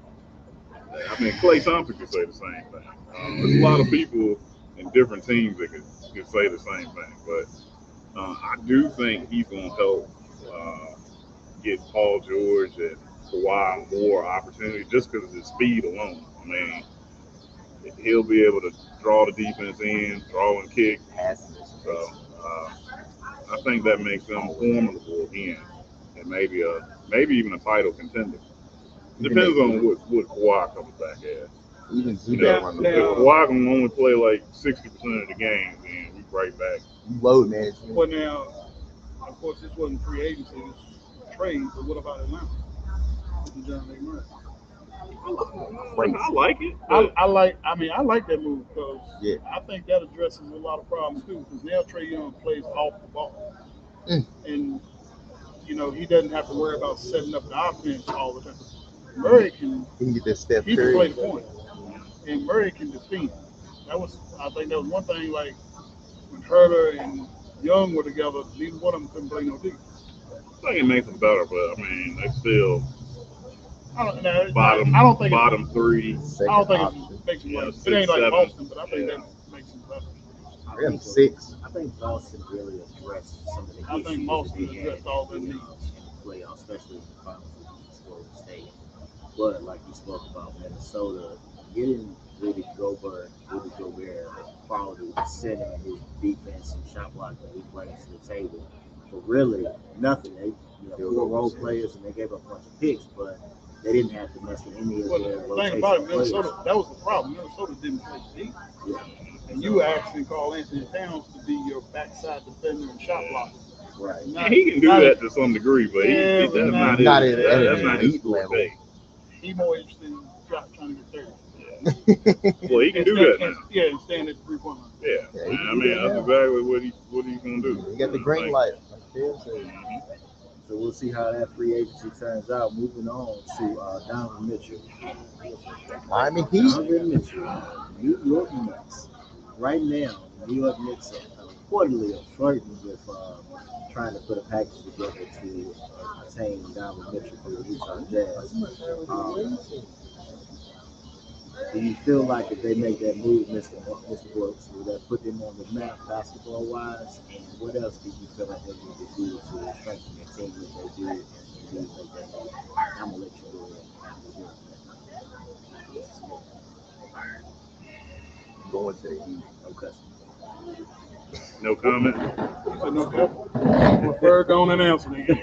I mean, Klay Thompson could say the same thing. There's a lot of people in different teams that could say the same thing, but I do think he's going to help get Paul George and Kawhi more opportunity just because of his speed alone. I mean, he'll be able to draw the defense in, draw and kick. So I think that makes them formidable again, and maybe even a title contender. Depends on what Kawhi comes back as. Even If Kawhi can only play like 60% of the games, then we right back. Load management. Well, now, of course, this wasn't free agency, this was trade, but what about Atlanta? John A. Murray. I like it. I like that move because I think that addresses a lot of problems too. Because now Trae Young plays off the ball, and he doesn't have to worry about setting up the offense all the time. Murray can get that step. He can play the point, and Murray can defend. I think that was one thing. Like when Herter and Young were together, neither one of them couldn't play no defense. I think it makes them better, but I mean, they still. Bottom three. I don't think it makes them like, it ain't like Boston, but I think that makes them better. I think 6. I think Boston really addressed some of the issues. I think Boston addressed all their needs. Playoffs, especially in the finals against Golden State. But like you spoke about Minnesota, getting Rudy Gobert quality setting his defense and shot blocking he brings to the table for really nothing. They 4 role players and they gave up a bunch of picks, but they didn't have to mess with any of their rotation. The thing about it, Minnesota, that was the problem. Minnesota didn't play deep. Yeah. And you actually call Anthony Towns to be your backside defender and shot blocker. Right. He can do that to some degree, but that's not his level. He's more interested in trying to get 30. Yeah. Well, he can do that now. And stand at the 3-point line. Yeah. I mean, that's exactly what he's going to do. He got the green light. So we'll see how that free agency turns out. Moving on to Donovan Mitchell. Donovan Mitchell, New York Knicks. Right now, New York Knicks are reportedly flirting with trying to put a package together to attain Donovan Mitchell for the Utah Jazz. Do you feel like if they make that move, Mr. Brooks, will that put them on the map basketball-wise? And what else do you feel like they need to do to strengthen the team if they do and make that move? I'm going to let you go ahead. Going to the Heat. Okay. No comment? You said no comment? Prefer going and answer again.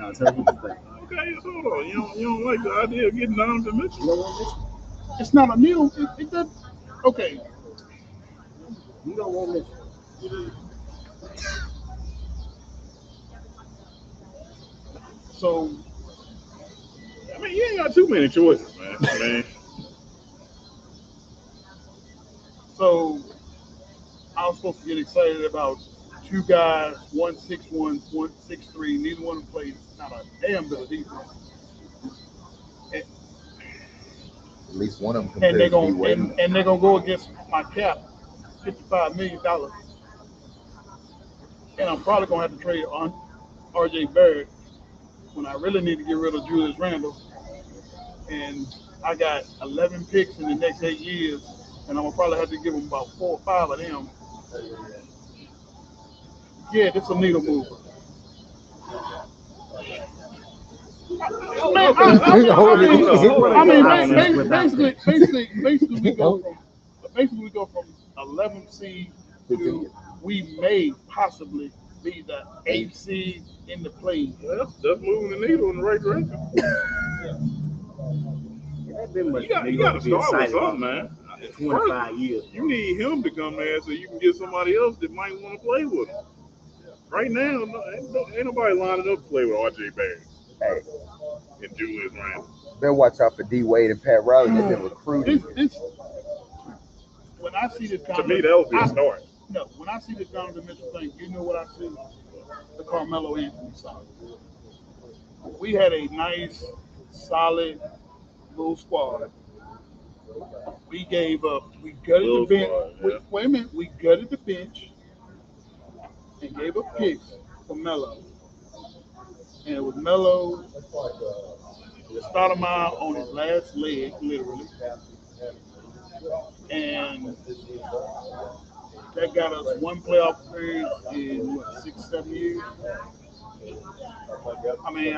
I'll tell you what you think. Okay, so you don't like the idea of getting Donovan Mitchell? It's not a deal. It doesn't. Okay. You don't want Mitchell. So, I mean, you ain't got too many choices, man. I mean, so I was supposed to get excited about 2 guys, 1-6-1, 1-6-3. Neither one of them plays not a damn bit of defense. At least one of them. And they're gonna go against my cap, $55 million. And I'm probably gonna have to trade on R.J. Barrett when I really need to get rid of Julius Randle. And I got 11 picks in the next 8 years, and I'm gonna probably have to give them about 4 or 5 of them. Yeah, this is a needle mover. Basically we go from 11th seed to we may possibly be the 8th seed in the play. Well, that's moving the needle in the right direction. You got to start with something, man. 25 years. You need him to come there so you can get somebody else that might want to play with him. Right now, ain't nobody lining up to play with R.J. Barrett Hey, and Julius Randle. better watch out for D Wade and Pat Riley. They've been recruiting. When I see this To me, that would be a start. No, when I see this Donovan Mitchell thing, you know what I see? The Carmelo Anthony side. We had a nice, solid little squad. We gave up. We gutted Little the bench. squad, yeah. Wait a minute. We gutted the bench and gave up picks for Melo. And it was Melo, the start of mine on his last leg, literally. And that got us one playoff appearance in what, 6, 7 years. I mean,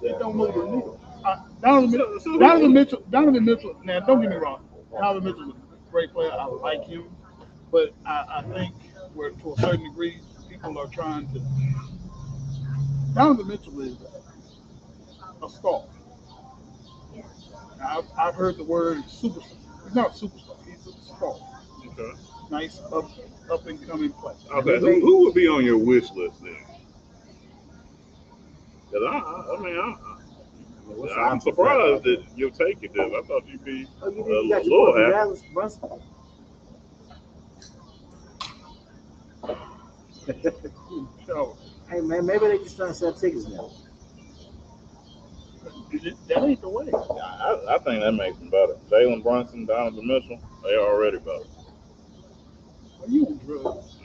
it don't move the needle. Donovan Mitchell. Now, don't get me wrong. Donovan Mitchell is a great player. I like him, but I think where to a certain degree, people are trying to. Donovan Mitchell is a star. Now, I've heard the word superstar. He's not a superstar. He's a star. Okay. Nice up and coming player. Okay. Who would be on your wish list then? Because I'm surprised that you'll take it. Then I thought you'd be Oh, you a got little your boy from happy. Dallas, Brunson. So, Hey man, maybe they just trying to sell tickets now. that ain't the way. I think that makes them better. Jalen Brunson, Donovan Mitchell, they already better. Are you on drugs?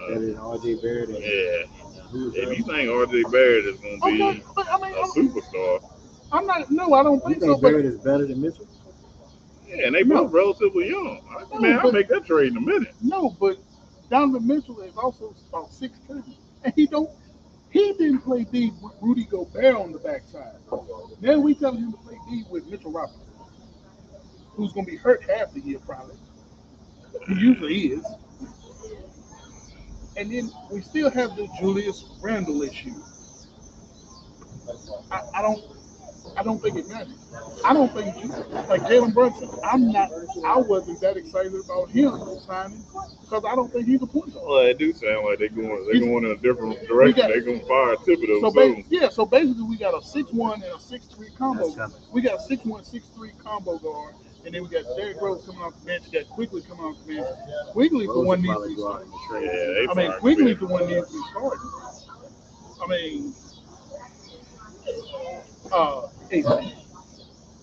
Better than R.J. Barrett. And, Yeah. who's If you think R.J. Barrett is going to be Okay, but I mean, a superstar, I'm not. No, I don't you think think so. But Barrett is better than Mitchell? yeah, and they both relatively young. I'll make that trade in a minute. no, but Donovan Mitchell is also about 6'2", and he didn't play D with Rudy Gobert on the backside. Then we telling him to play D with Mitchell Robinson, who's going to be hurt half the year probably. He usually is. And then we still have the Julius Randle issue. I don't think it matters. I don't think like Jalen Brunson. I wasn't that excited about him signing because I don't think he's a point guard. Well, it do sound like they're going in a different direction. They're going to fire Thibodeau soon. So basically we got a 6'1" and a 6'3" combo. That's coming. We got a 6'1", 6'3" combo guard, and then we got Derrick Rose coming off the bench. We got Quigley coming off the bench. Quigley for one needs to be starting. Quigley for one needs to be starting. I mean,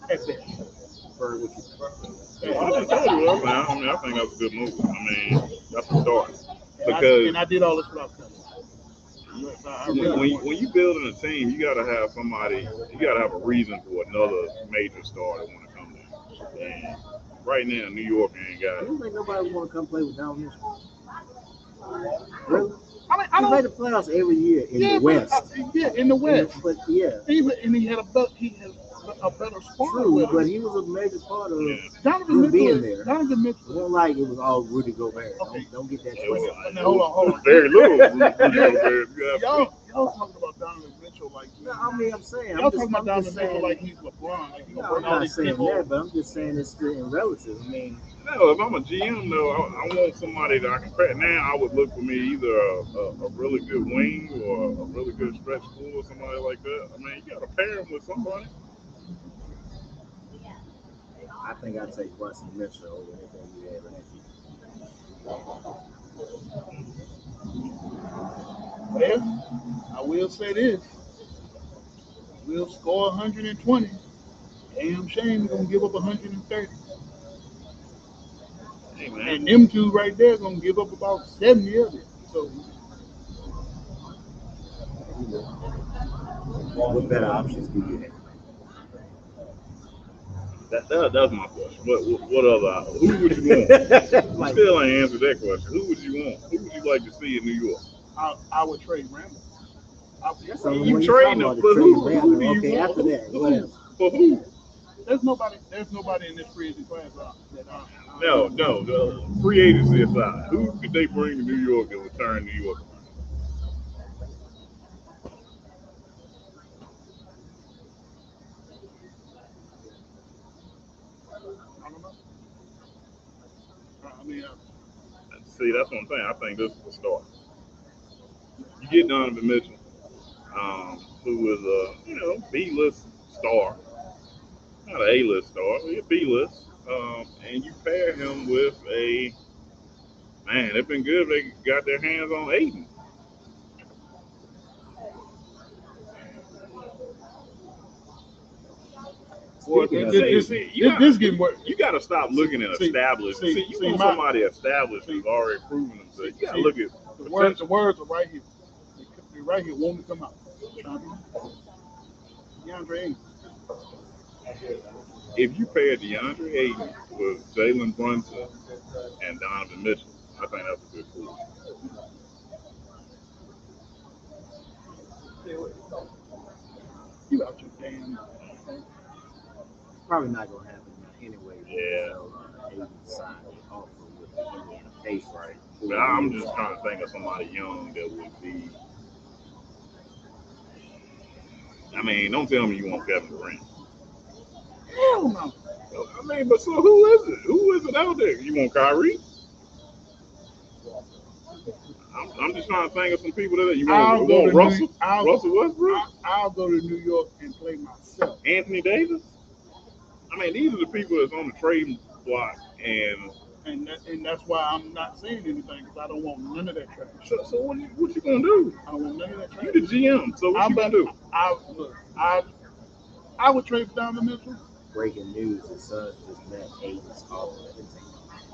at best. I think that's a good move. That's a start. Because I did all this without cutting. when you building a team, you got to have somebody. You got to have a reason for another major star to want to come there. And right now, New York ain't got You it. don't think nobody want to come play with Donovan Mitchell? Really? I He don't. made the playoffs every year in the West. In the West. But yeah, And he had a better squad true. with him. But he was a major part of Donovan him Mitchell. being there. Donovan Mitchell. It wasn't like it was all Rudy Gobert. Okay. Don't get that It was twisted. Now, hold on. Very little. Y'all talking about Donovan Mitchell like No, I mean, I'm saying. y'all I'm talking just, about I'm just Donovan Mitchell saying. like he's LeBron. Like he No, gonna I'm bring all not these saying people. that, but I'm just saying it's still in relative. I mean, No, if I'm a GM though, I want somebody that I can pair. Now I would look for me either a really good wing or a really good stretch four or somebody like that. You got to pair him with somebody. I think I'd take Brunson Mitchell over anything you have in that team. Well, I will say this: we'll score 120. Damn shame we're gonna give up 130. Hey man, And them two right there gonna give up about 70 of it. So What better options do you have? that's my question. What other? Who would you want? You Like, still ain't answered that question. Who would you want? Who would you like to see in New York? I would trade Randall. so You when trading talking him, about the but trade who Randall, do you okay, want? after that, what else? For who? There's nobody in this free agent class that No, the free agency aside, who could they bring to New York and return New York? see, that's what I'm saying. I think this is the start. You get Donovan Mitchell, who is a B-list star, not an A-list star, but a B-list, and you pair him with a man. It's been good if they got their hands on Aiden. Boy, Speaking of this Aiden, this getting worse. You got to stop looking at established. See, you want somebody established who's already proven themselves. You got to look at The words are right here. They're right here, won't come out. DeAndre Ayton. if you pair DeAndre Ayton with Jalen Brunson and Donovan Mitchell, I think that's a good move. You out your damn. probably not gonna happen anyway. Yeah. Aiden signed an offer with the Indiana Pacers. Right. But I'm just trying to think of somebody young that would be. I mean, don't tell me you want Kevin Durant. Hell no. I mean, but so who is it? Who is it out there? You want Kyrie? I'm just trying to think of some people that you want Russell? Russell Westbrook? I'll go to New York and play myself. Anthony Davis? I mean, these are the people that's on the trading block, and that's why I'm not saying anything because I don't want none of that trash. So what you gonna do? I don't want none of that trash. You the GM, so what you gonna do? I would trade for Donovan Mitchell. Breaking news: the Suns just met Aiden's offer.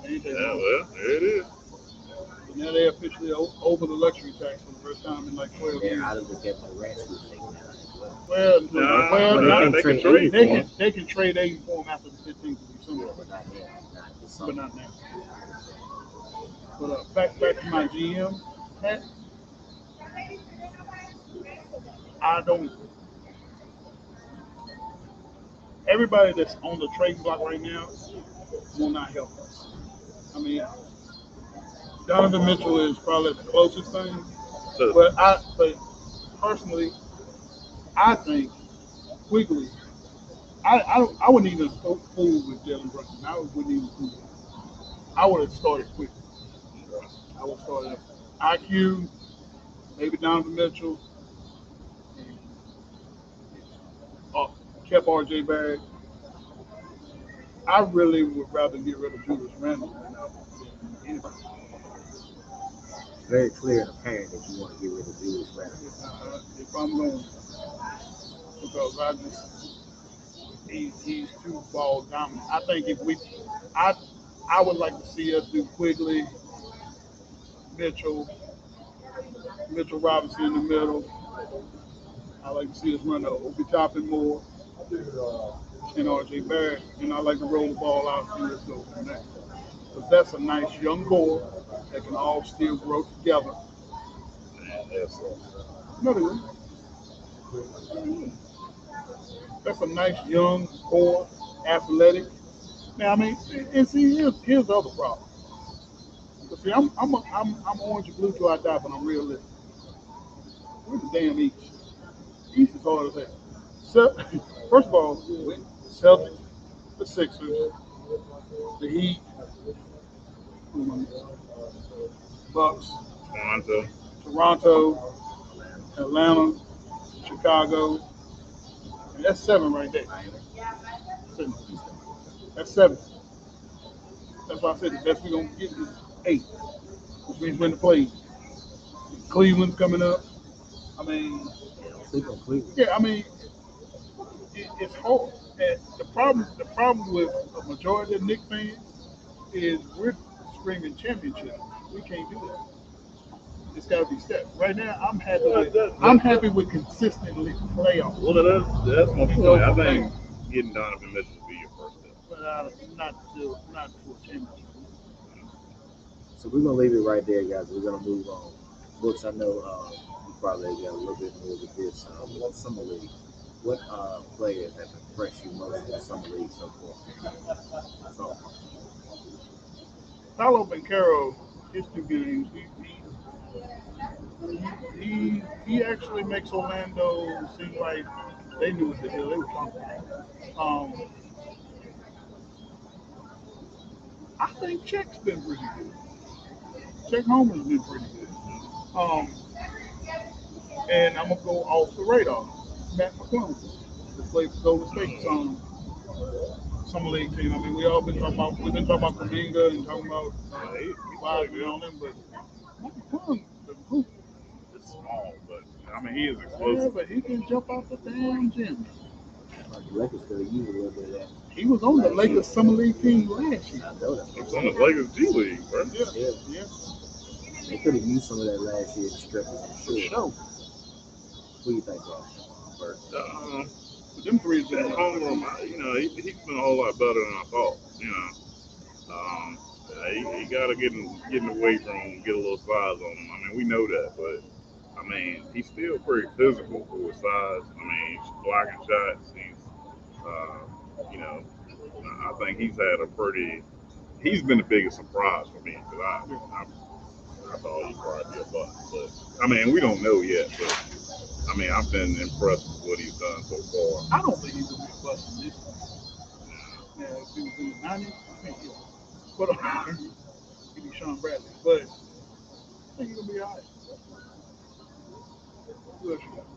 Yeah, well, there it is. Now they're officially over the luxury tax for the first time in like 12 They're years. out of the Kevin Durant thing now as well. They can trade Aiden for him after the 15th of December. But not now. But not now. But back to my GM hat. I don't. Everybody that's on the trading block right now will not help us. I mean, Donovan Mitchell is probably the closest thing. But personally, I think Quigley. I wouldn't even fool with Jalen Brunson. I wouldn't even fool with him. I would have started quickly. I would have started IQ, maybe Donovan Mitchell, and kept RJ Barrett. I really would rather get rid of Julius Randle than anybody. Very clear and apparent that you want to get rid of Julius Randle. If I'm going, because he's too ball dominant. I think I would like to see us do Quigley, Mitchell Robinson in the middle. I like to see us run Obi Toppin more and RJ Barrett, and I like to roll the ball out and let's go from there. Because that's a nice young core that can all still grow together. No, they wouldn't. That's a nice young core, athletic. Now, I mean, and see, here's the other problem. But see, I'm orange and blue till I die, but I'm realistic. We're the damn East. East is hard as hell. So, first of all, the Celtics, the Sixers, the Heat, Bucks, Toronto, Atlanta, Chicago. And that's 7 right there. 7. That's 7. That's why I said the best we're going to get is 8, which means win the play. Cleveland's coming up. I mean, yeah, I mean, it's hard. And the problem with a majority of Knicks fans is we're screaming championship. We can't do that. It's got to be steps. Right now, I'm happy with consistently playoffs. Well, that's my point. I think getting Donovan Mitchell would be your first step. But not to a championship. So we're gonna leave it right there, guys. We're gonna move on. Brooks, I know you probably got a little bit more with this summer league. What players have impressed you most in the summer league so far? So, Paolo Banchero, his 2 games, he actually makes Orlando seem like they knew what to do. They were fun. I think Chet's been pretty good. Chet Holmgren's been pretty good. And I'm gonna go off the radar. Matt McClung, who played for Golden State, summer league team. I mean, we've been talking about Kaminga and talking about Wiseman and all them, but Matt McClung, the hoop, It's small, but I mean, he is yeah, explosive. but he can jump out the damn gym. The Lakers could have used a little bit of that. He was on the Lakers summer league team last year. I know that. It's on the Lakers G League, bro. Yeah. They could have used some of that last year to strip us, I'm For sure. sure. What do you think, Bert? But them threes That been homeroom, he's been a whole lot better than I thought. He got to get in the weight room, get a little size on him. I mean, we know that, but I mean, he's still pretty physical for his size. I mean, he's blocking shots. I think he's been the biggest surprise for me because I thought he'd probably be a bust. But I mean, we don't know yet. But I mean, I've been impressed with what he's done so far. I don't think he's gonna be a bust in this one. Yeah, if he was in the 90s, I think he was. But he'd be Sean Bradley. But I think he's gonna be all right. Who else you got?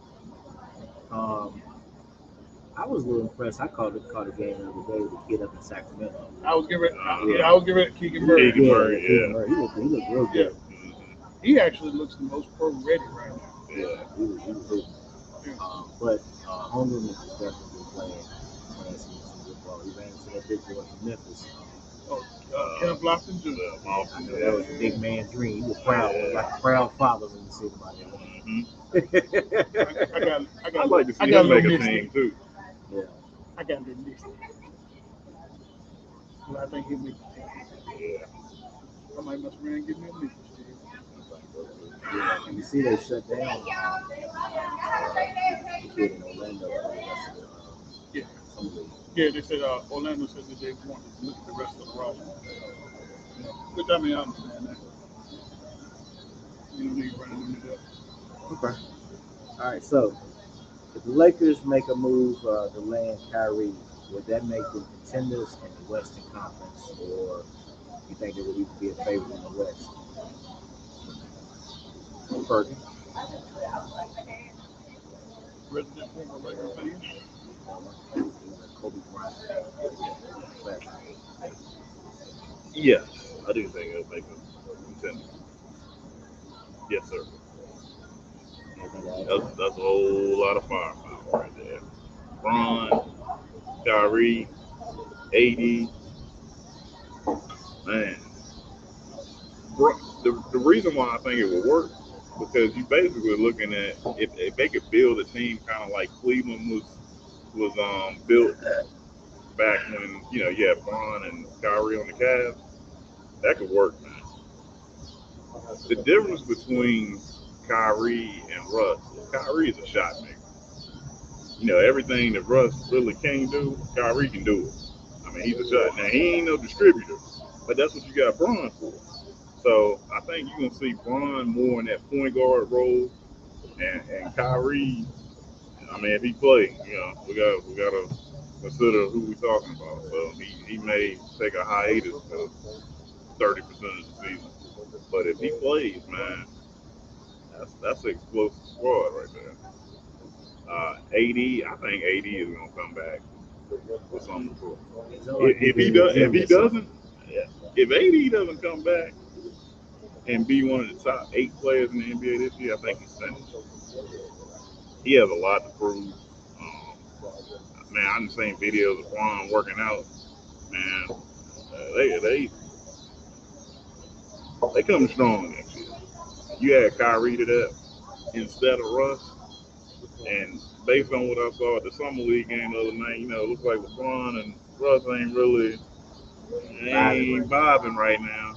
I was a little impressed. I caught the game the other day with the kid up in Sacramento. I was giving it Keegan Murray. Keegan Murray, Keegan Murray. He looked real good. He actually looks the most pro ready right now. Yeah, he was good. But Holmgren was definitely playing some good ball. He ran into that big boy from Memphis. Kenneth Lofton Jr. That was a big man dream. He was proud, like a proud father when you see him out there. I'd like to see him make a team too. Yeah. I got a little mixed. But I think he'll make the team. Yeah. Somebody must ran and give me a mix. Yeah, and you see they shut down the kid in Orlando for the rest of the summer league. Yeah, they said Orlando said that they wanted to look at the rest of the roster. Which I mean, I understand that. You don't need running them to death. Okay. All right, so if the Lakers make a move to land Kyrie, would that make them contenders in the Western Conference, or you think it would even be a favorite in the West? Perkins. Resident former Lakers fan. Kobe Bryant. Yes, I do think it'll make them contenders. Yes, sir. That's a whole lot of firepower right there. Bron, Kyrie, AD. Man. The reason why I think it would work, because you basically looking at if they could build a team kind of like Cleveland was built back when you had Bron and Kyrie on the Cavs, that could work, man. The difference between Kyrie and Russ, Kyrie is a shot maker. Everything that Russ really can't do, Kyrie can do it. I mean, he's a shot. Now he ain't no distributor, but that's what you got Bron for. So I think you're gonna see Bron more in that point guard role, and Kyrie. I mean, if he plays, we gotta consider who we talking about. So he may take a hiatus for 30% of the season, but if he plays, man, that's an explosive squad right there. AD, I think AD is gonna come back with something cool. If he doesn't, if AD doesn't come back and be one of the top 8 players in the NBA this year, I think he's finished. He has a lot to prove. Man, I've seen videos of Juan working out. Man, they come strong next year. You add Kyrie to that instead of Russ, and based on what I saw at the summer league game the other night, it looks like LeBron and Russ ain't really vibing right now.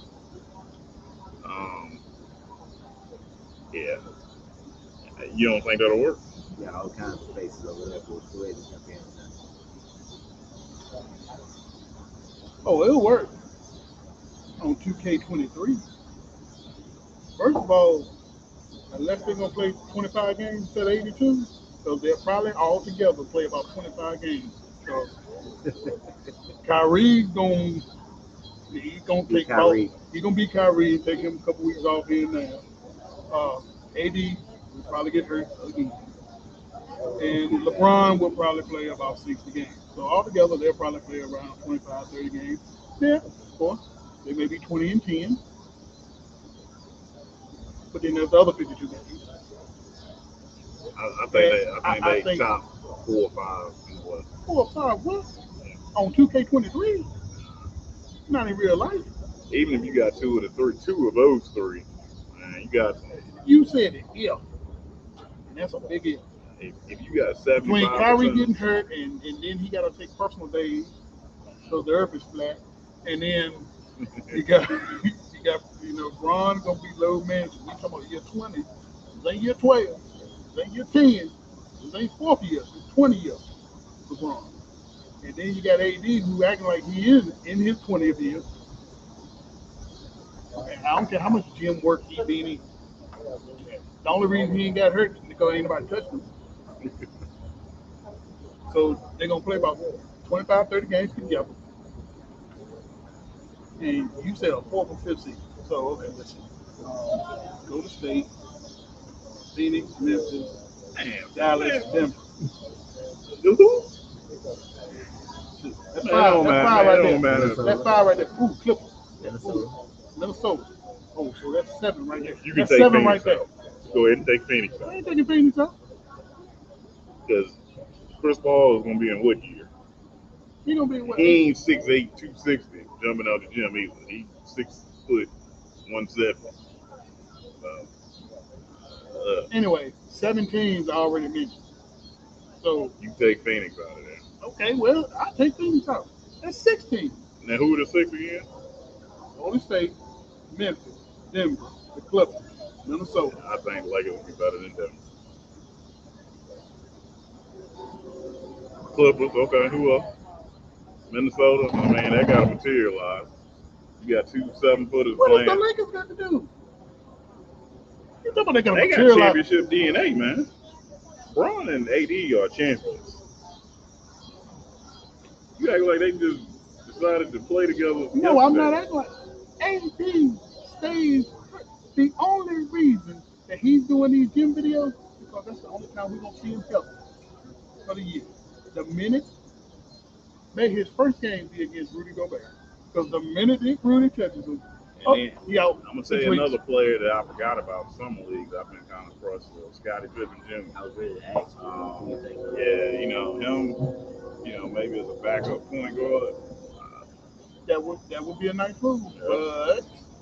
Yeah. You don't think that'll work? Yeah, all kinds of faces over there for the Lakers up here. Oh, it'll work on 2K23. First of all, unless they're gonna play 25 games instead of 82, so they'll probably all together play about 25 games. So Kyrie's gonna He's gonna Beat take off. Kyrie. He's gonna beat Kyrie and take him a couple weeks off here and there. AD will probably get hurt again. And LeBron will probably play about 60 games. So altogether, they'll probably play around 25, 30 games. Yeah, of course. They may be 20 and 10. But then there's the other 52 games. I think they top 4 or 5 in the West. 4 or 5 what? On 2K23? Not in real life. Even if you got two of those three, man, you got. You said it, yeah. And that's a big if. If you got 75%, Between Kyrie getting hurt and then he got to take personal days because the earth is flat, and then you got Bron gonna be low managed. We talking about year 20. This ain't year 12. This ain't year 10. This ain't 4th year. It's 20 years for Bron. And then you got AD who acting like he is in his 20th year. And I don't care how much gym work he been in. The only reason he ain't got hurt is because ain't nobody touched him. So they're going to play about 25, 30 games together. And you said a 4th or 5th seed. So, okay, listen. Golden State, Phoenix, Memphis, Dallas, Denver. That's 5 right there. That's 5 right there. Ooh, Clippers. Minnesota. Oh, so that's 7 right there. You can That's take 7 Phoenix right there. out. Go ahead and take Phoenix I out. ain't taking Phoenix out. Because Chris Paul is going to be in what year? He gonna be what? He ain't 6'8", 260 jumping out the gym either. He's 6 foot 170. Anyway, 7 teams I already mentioned. So You take Phoenix out of there. okay, well I take Phoenix out. That's 6 teams. Now who are the 6 again? Golden State, Memphis, Denver, the Clippers, Minnesota. I think Lakers will be better than Denver. Clippers, okay, who else? Minnesota, I mean, that got to materialize. You got 2 7-footers What playing. does the Lakers got to do? You talking about they gonna They got materialize? championship DNA, man. Bron and AD are champions. You act like they just decided to play together. No, I'm yesterday. not acting like AD stays. The only reason that he's doing these gym videos is because that's the only time we're gonna see him healthy for the year. The minute may his first game be against Rudy Gobert. Because the minute that Rudy touches him, he out. I'm gonna tell you another player that I forgot about. Summer leagues, I've been kind of crushed with Scottie Pippen Jr. I was ready to ask you, who you think of? Yeah, him. Maybe as a backup point guard. That would be a nice move, but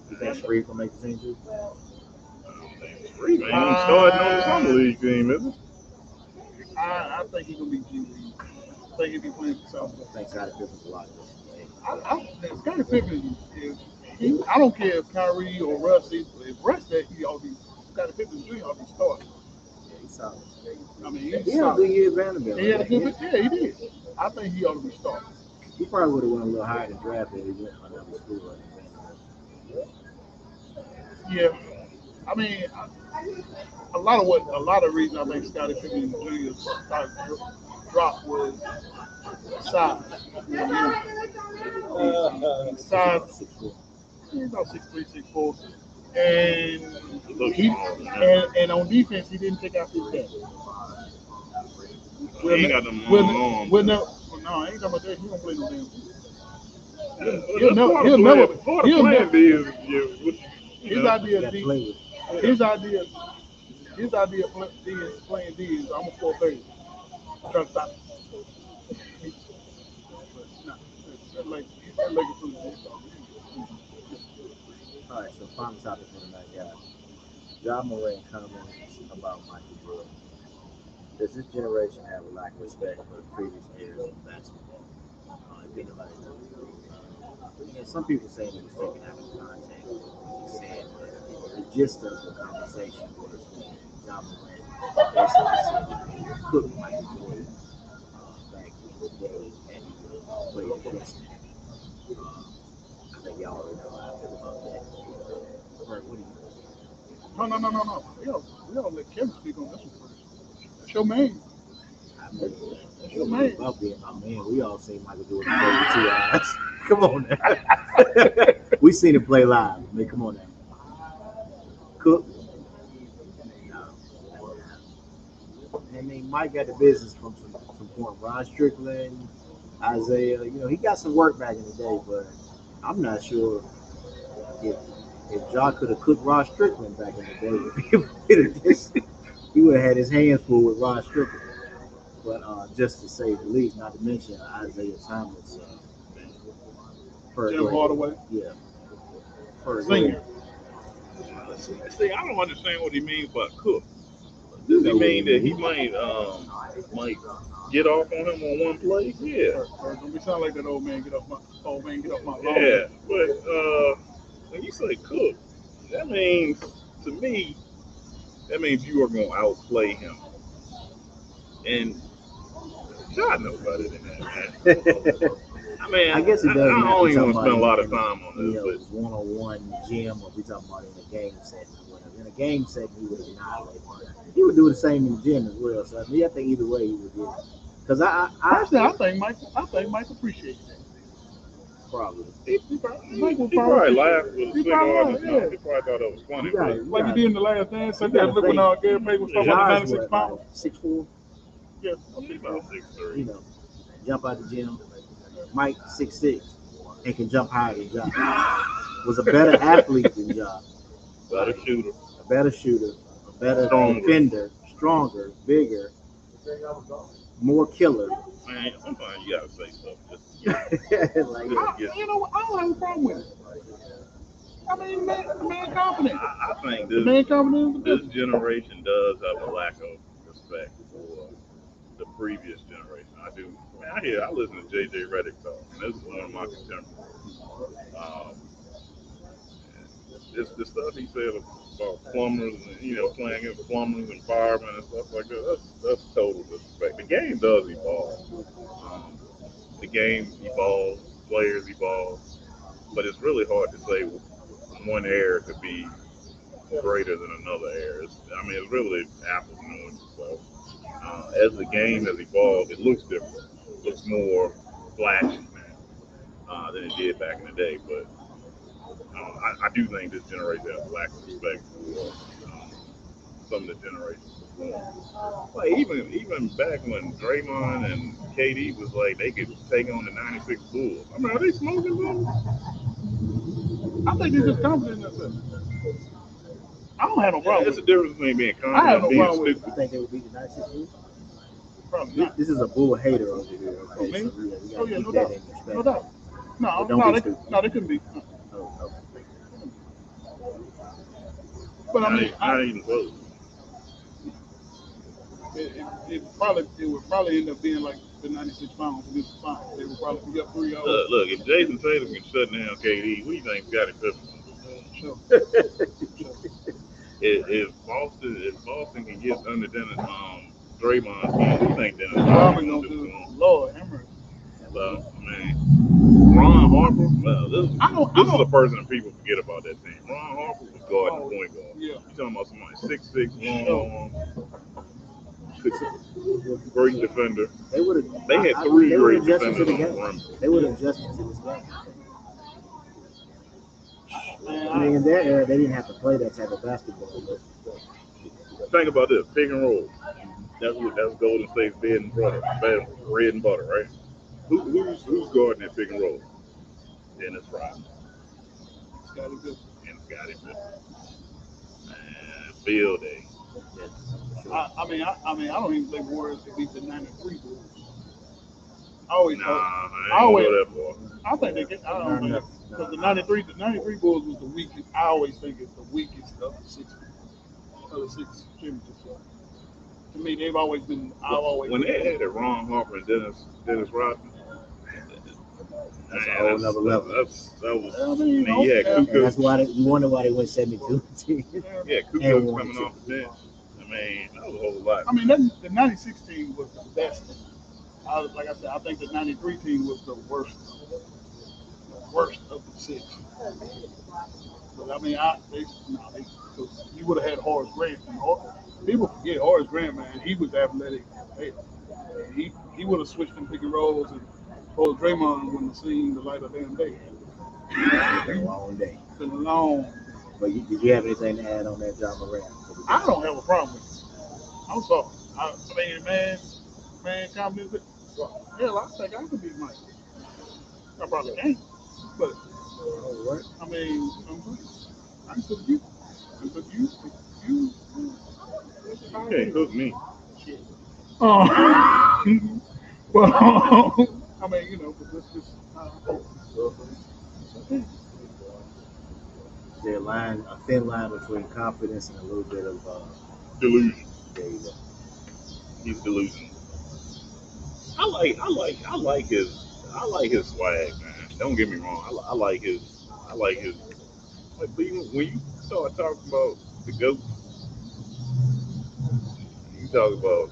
You think Shreve will make the team too? I don't think it's free, man. He ain't starting on the summer league team, is it? I think he's gonna be G League. I think he'll be playing for South. I think Scottie Pippen's a lot of this. Scottie Pippen is. I don't care if Kyrie or Russ. If Russ that he ought to be. Scottie Pippen Jr. ought to be starting. Yeah, he's solid. I mean, He had a solid. good year at Vanderbilt. He had a good, yeah, he did. I think he ought to be starting. He probably would have went a little higher in the draft if he went to another school other than Vanderbilt. Yeah, I mean, a lot of reasons I think Scottie Pippen Jr. dropped was size. He's size. He's about 6'3", 6'4", and on defense he didn't take out his back. He ain't got them long arms. No, I ain't talking about that. He don't play no damn. His idea of playing D is I'm a 430. Try to stop it. But nah, that like All right, so final topic for tonight, guys. John Moran comments about Michael Jordan. Does this generation have a lack of respect for the previous eras of basketball? If anybody knows. Some people say it was taken out of context, what he said, but the gist of the conversation was when John Moran basically said that he cooked Michael Jordan back in the day and he played against him. I think y'all already know how I feel about that. Bert, what do you think? No. We don't let Kevin speak on this one first. That's your man. I mean, sure about being my man. We all seen Michael Jordan play with 2 eyes. Come on now. We seen him play live. I mean, come on now. Cook. No. I mean, Mike got the business from some point. Ron Strickland, Isaiah, he got some work back in the day, but I'm not sure if Ja could have cooked Ron Strickland back in the day. He would have had his hands full with Ron Strickland. But just to say the least, not to mention Isaiah Thomas, Jim Hardaway. Yeah. Senior. See, I don't understand what he means by cook. Does he mean that he might get off on him on one play? Yeah. Don't be sound like that old man. Get off my lawn. Yeah, but when you say cook, that means to me you are going to outplay him. And God knows better than that, man. I mean, I guess it does. I don't even want to spend a lot of time on this. But one-on-one gym, or we talking about in a game setting or whatever. In a game setting, he would have annihilated him. He would do the same in the gym as well. So I think either way he would do it. Because I think Mike appreciates that. Probably. He probably laughed with a cigar in his mouth. He probably thought it was funny. Like he did in the last dance. Look when Gary Payton was talking about 96 pounds. 6'4". Yeah, He's about 6'3". Jump out the gym. Mike 6'6" and can jump higher than Ja. Was a better athlete than Ja. Better shooter. A better shooter. A better defender. Stronger. Bigger. More killer. Man, sometimes you gotta say stuff. You know what? I don't have a problem with it. I mean, man confident. I think this generation does have a lack of respect for the previous generation. I do. Man, I listen to JJ Redick talk, and this is one of my contemporaries. It's the stuff he said about plumbers and playing against plumbers and firemen and stuff like that. That's total disrespect. The game does evolve. The game evolves, players evolve, but it's really hard to say one era could be greater than another era. It's really apples and oranges. So as the game has evolved, it looks different. It looks more flashy now than it did back in the day. But I do think this generation has a lack of respect for some of the generations before. Like even back when Draymond and KD was like they could take on the '96 Bulls. I mean, are they smoking them? I think they're just confident in themselves. I don't have no problem. It's a difference between being confident and being stupid. You think they would beat the '96 Bulls? Probably not. This is a Bull hater over here. Okay, Me? so we gotta keep that in respect. No doubt. No, they couldn't be. Oh, okay. But I mean, not even close. It would probably end up being like the 96 pounds against the Suns. They would probably be up 3-0. Look, if Jason Tatum can shut down KD, what do you think Scottie Pippen? Sure. If Boston can get under Dennis Draymond's skin, what do you think Dennis Robin gonna gonna do? do Lord Hammer. Well, man, Ron Harper. Well, this is a person that people forget about that team. Ron Harper was guarding the point guard. Yeah. You talking about somebody 6'6", long, great defender. They had three great defenders on the perimeter. They would have adjusted to this game. I mean, in their era, they didn't have to play that type of basketball. But Think about this: pick and roll. That's Golden State's bread and butter, right? Who's guarding that pick and roll? Dennis Rodman. Scottie Pippen. And Scottie Pippen. Field day. I mean, I don't even think Warriors could beat the 93 Bulls. I think they can. I don't think because the 93 Bulls was the weakest. I always think it's the weakest of the six championships. To me, they've always been. When they had it, Ron Harper and Dennis Rodman. That's a whole nother level. That's why you wonder why they went 72. Yeah, Kukoc was coming off the bench. I mean, that was a whole lot. I mean, the 96 team was the best. Like I said, I think the 93 team was the worst of the six. But I mean, you would have had Horace Grant. People forget Horace Grant, man. he was athletic. Hey, he would have switched them pick and rolls and pulled Draymond wouldn't have seen the light of damn day. It's been a long day. It's been a long. But did you have anything to add on that, John Moran? I don't have a problem with it. I'm sorry. I mean, man, confidence. Hell, I think I could beat Mike. I probably can't, but I mean, I can cook you. I can cook you. You. You can't cook me. Shit. Well, I mean, you know, but this is. There's a thin line between confidence and a little bit of Delusion. there you go. He's delusional. I like his swag, man. Don't get me wrong. I like his. But when you start talking about the goat, you talk about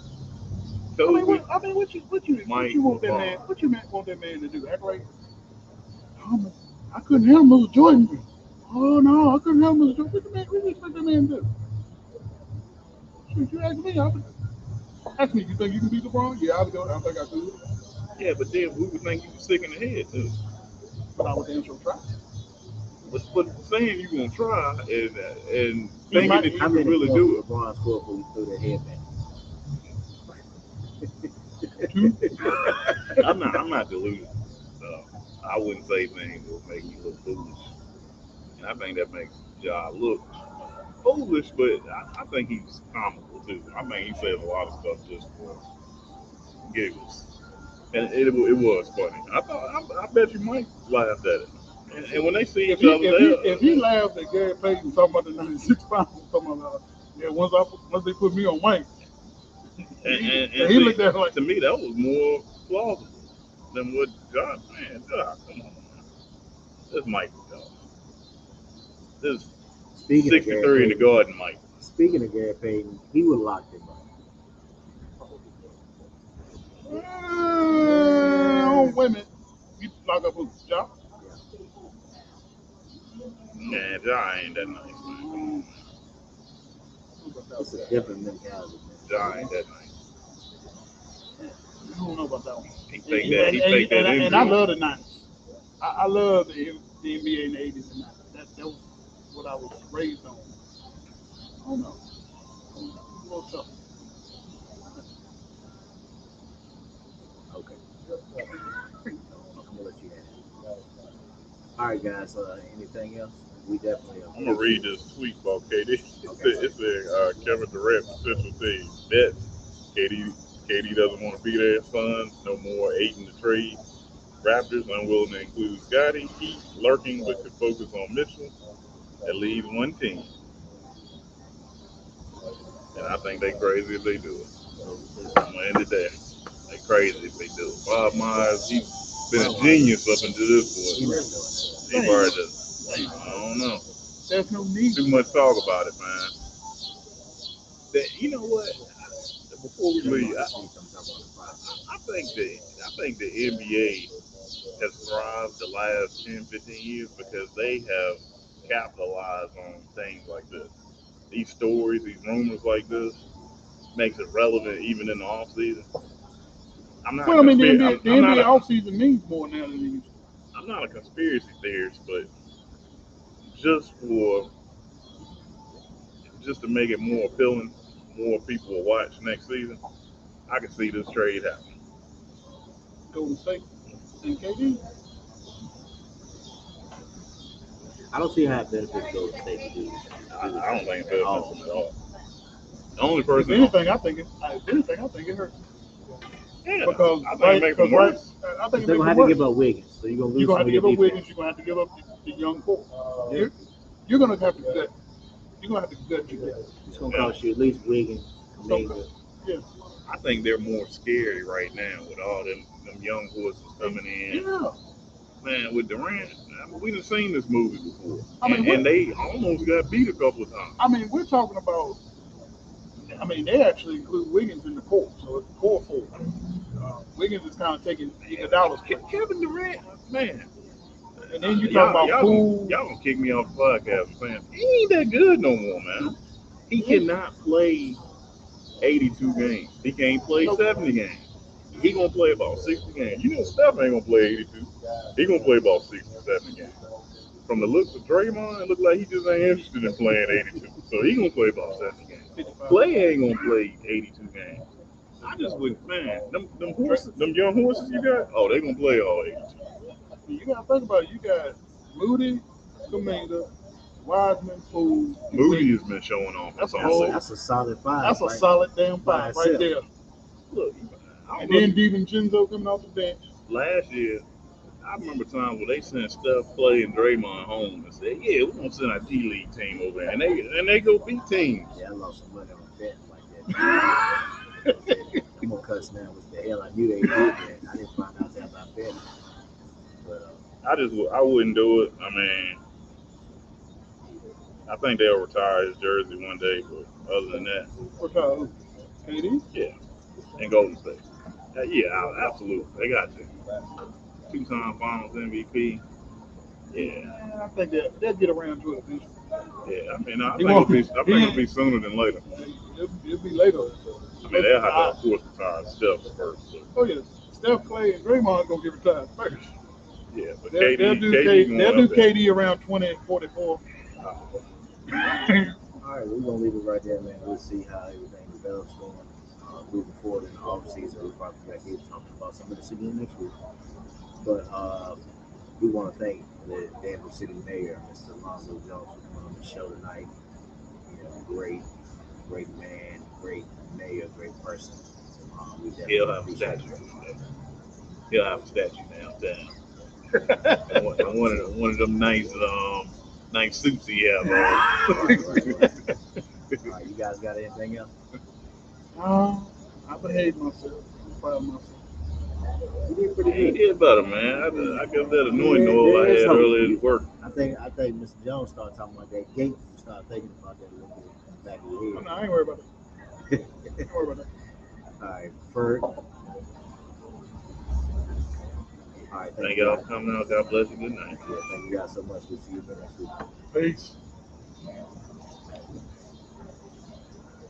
Kobe. What you want that man? What you want that man to do? Act like I couldn't handle Mr. Jordan. Oh no, I couldn't handle Mr. Jordan. What do you expect that man to do? Shoot, you ask me. Ask me. You think you can beat LeBron? Yeah, I think I could. Yeah, but then we would think you were sick in the head too. But I would damn sure try. But saying you gonna try and He thinking might- that you How can many really points do it. LeBron scored before he threw the headband? I'm not deluded. So I wouldn't say things that would make you look foolish. And I think that makes Ja look foolish, but I think he's comical too. I mean, he says a lot of stuff just for giggles. And it was funny. I bet you Mike laughed at it. And when they see each other, If he laughed at Gary Payton talking about the 96 pounds, talking about yeah, once they put me on Mike, and he looked at it like to me that was more plausible than what Ja. Man, Ja, come on, man. This Mike, this Speaking of 63 in the garden, Mike. Speaking of Gary Payton, he would lock him up. oh, wait a minute, you lock up who? Ja? Man, Ja ain't that nice, man. Come on, man. It's a different mentality. Ja ain't that nice. I don't know about that one. He take that and injury. I love the 90s. I love the NBA in the 80s and 90s. That was what I was raised on. I don't know. A little tough. Okay. I'm gonna let you have it. All right, guys. Anything else? We definitely. I'm gonna read this tweet about KD. Okay. It said Kevin Durant potential team bet KD doesn't want to be there. Suns no more 8 in the trade. Raptors unwilling to include Scotty. Heat lurking but could focus on Mitchell. That leaves one team, and I think they crazy if they do it. I'm gonna end it there. They crazy if they do it. Bob Myers, he's been a genius up until this point. He probably just, I don't know. There's no need. Too much talk about it, man. You know what? Before we leave, I think the NBA has thrived the last 10, 15 years because they have capitalized on things like this. These stories, these rumors like this, makes it relevant even in the off season. Well, I mean, the NBA offseason means more now than it used to. I'm not a conspiracy theorist, but just to make it more appealing, more people will watch next season. I can see this trade happening. Golden State and KD. I don't see how it benefits Golden State to do this. I don't think it benefits them at all. The only person. If anything, I think it hurts. Yeah, Because I think it makes them worse. I think They're it gonna makes have it to give worse. up Wiggins, so you're gonna lose. You're gonna have to give up defense. Wiggins. You're gonna have to give up the young core. You're gonna have to gut. You're gonna have to gut your guys. It's gonna cost you at least Wiggins. Kuminga. Yeah. I think they're more scary right now with all them young horses coming in. Yeah. Man, with Durant, we done seen this movie before. I mean, and they almost got beat a couple of times. I mean, we're talking about. I mean, they actually include Wiggins in the core, so it's core four. Wiggins is kind of taking Iguodala's place. Kevin Durant, man. And then you talk about Poole. Y'all gonna kick me off the podcast for saying he ain't that good no more, man. He cannot play 82 games. He can't play 70 games. He gonna play about 60 games. You know Steph ain't gonna play 82. He gonna play about 60, 70 games. From the looks of Draymond, it look like he just ain't interested in playing 82. So he gonna play about 70 games. Clay ain't gonna play 82 games. I just wouldn't, man. Them horses, them young horses you got, oh, they gonna play all 82. You gotta think about it. You got Moody, Kaminga, Wiseman, Poole. Moody has been showing off. That's a solid five. That's a right? solid damn By five right itself. there. Look, And then DiVincenzo coming off the bench. last year, I remember times where they sent Steph, Clay, and Draymond home and said, "Yeah, we're gonna send our G League team over there," and they go beat teams. Yeah, I lost some money on betting like that. I'm gonna cuss now. What the hell? I knew they did that. I didn't find out that about betting. But I wouldn't do it. I mean, I think they'll retire his jersey one day, but other than that, What kind of KD? yeah, and Golden State. Yeah, absolutely, they got to. Two-time Finals MVP. Yeah, I think they'll get around to it eventually. yeah. I mean, I He think won't it'll be sooner than later. It'll be later. I mean, they'll have to, of course, retire Steph first. But, Oh yeah, Steph, Clay, and Draymond gonna get retired first. yeah, but They'll do KD around 20, 44. all right, we're gonna leave it right there, man. We'll see how everything develops going moving forward in the off season. We'll probably be back here talking about some of this again next week. But we want to thank the Danville City Mayor, Mr. Alonzo Jones, for coming on the show tonight. You know, great man, great mayor, great person. We definitely he'll have a appreciate statue. it. He'll have a statue downtown. One of them nice suits he have on. Right. All right, you guys got anything else? I behaved myself. I'm proud of myself. You did pretty He good. did better, man. I guess that annoying noise I had earlier at work. I think Mr. Jones started talking about that gate. You started thinking about that a little bit in the back of your head. No, I ain't worried about it. Ain't worried about that. All right, Ferg. All right, Thank y'all for coming out. God bless you. Good night. Yeah, thank you guys so much. We'll see you next week. Peace.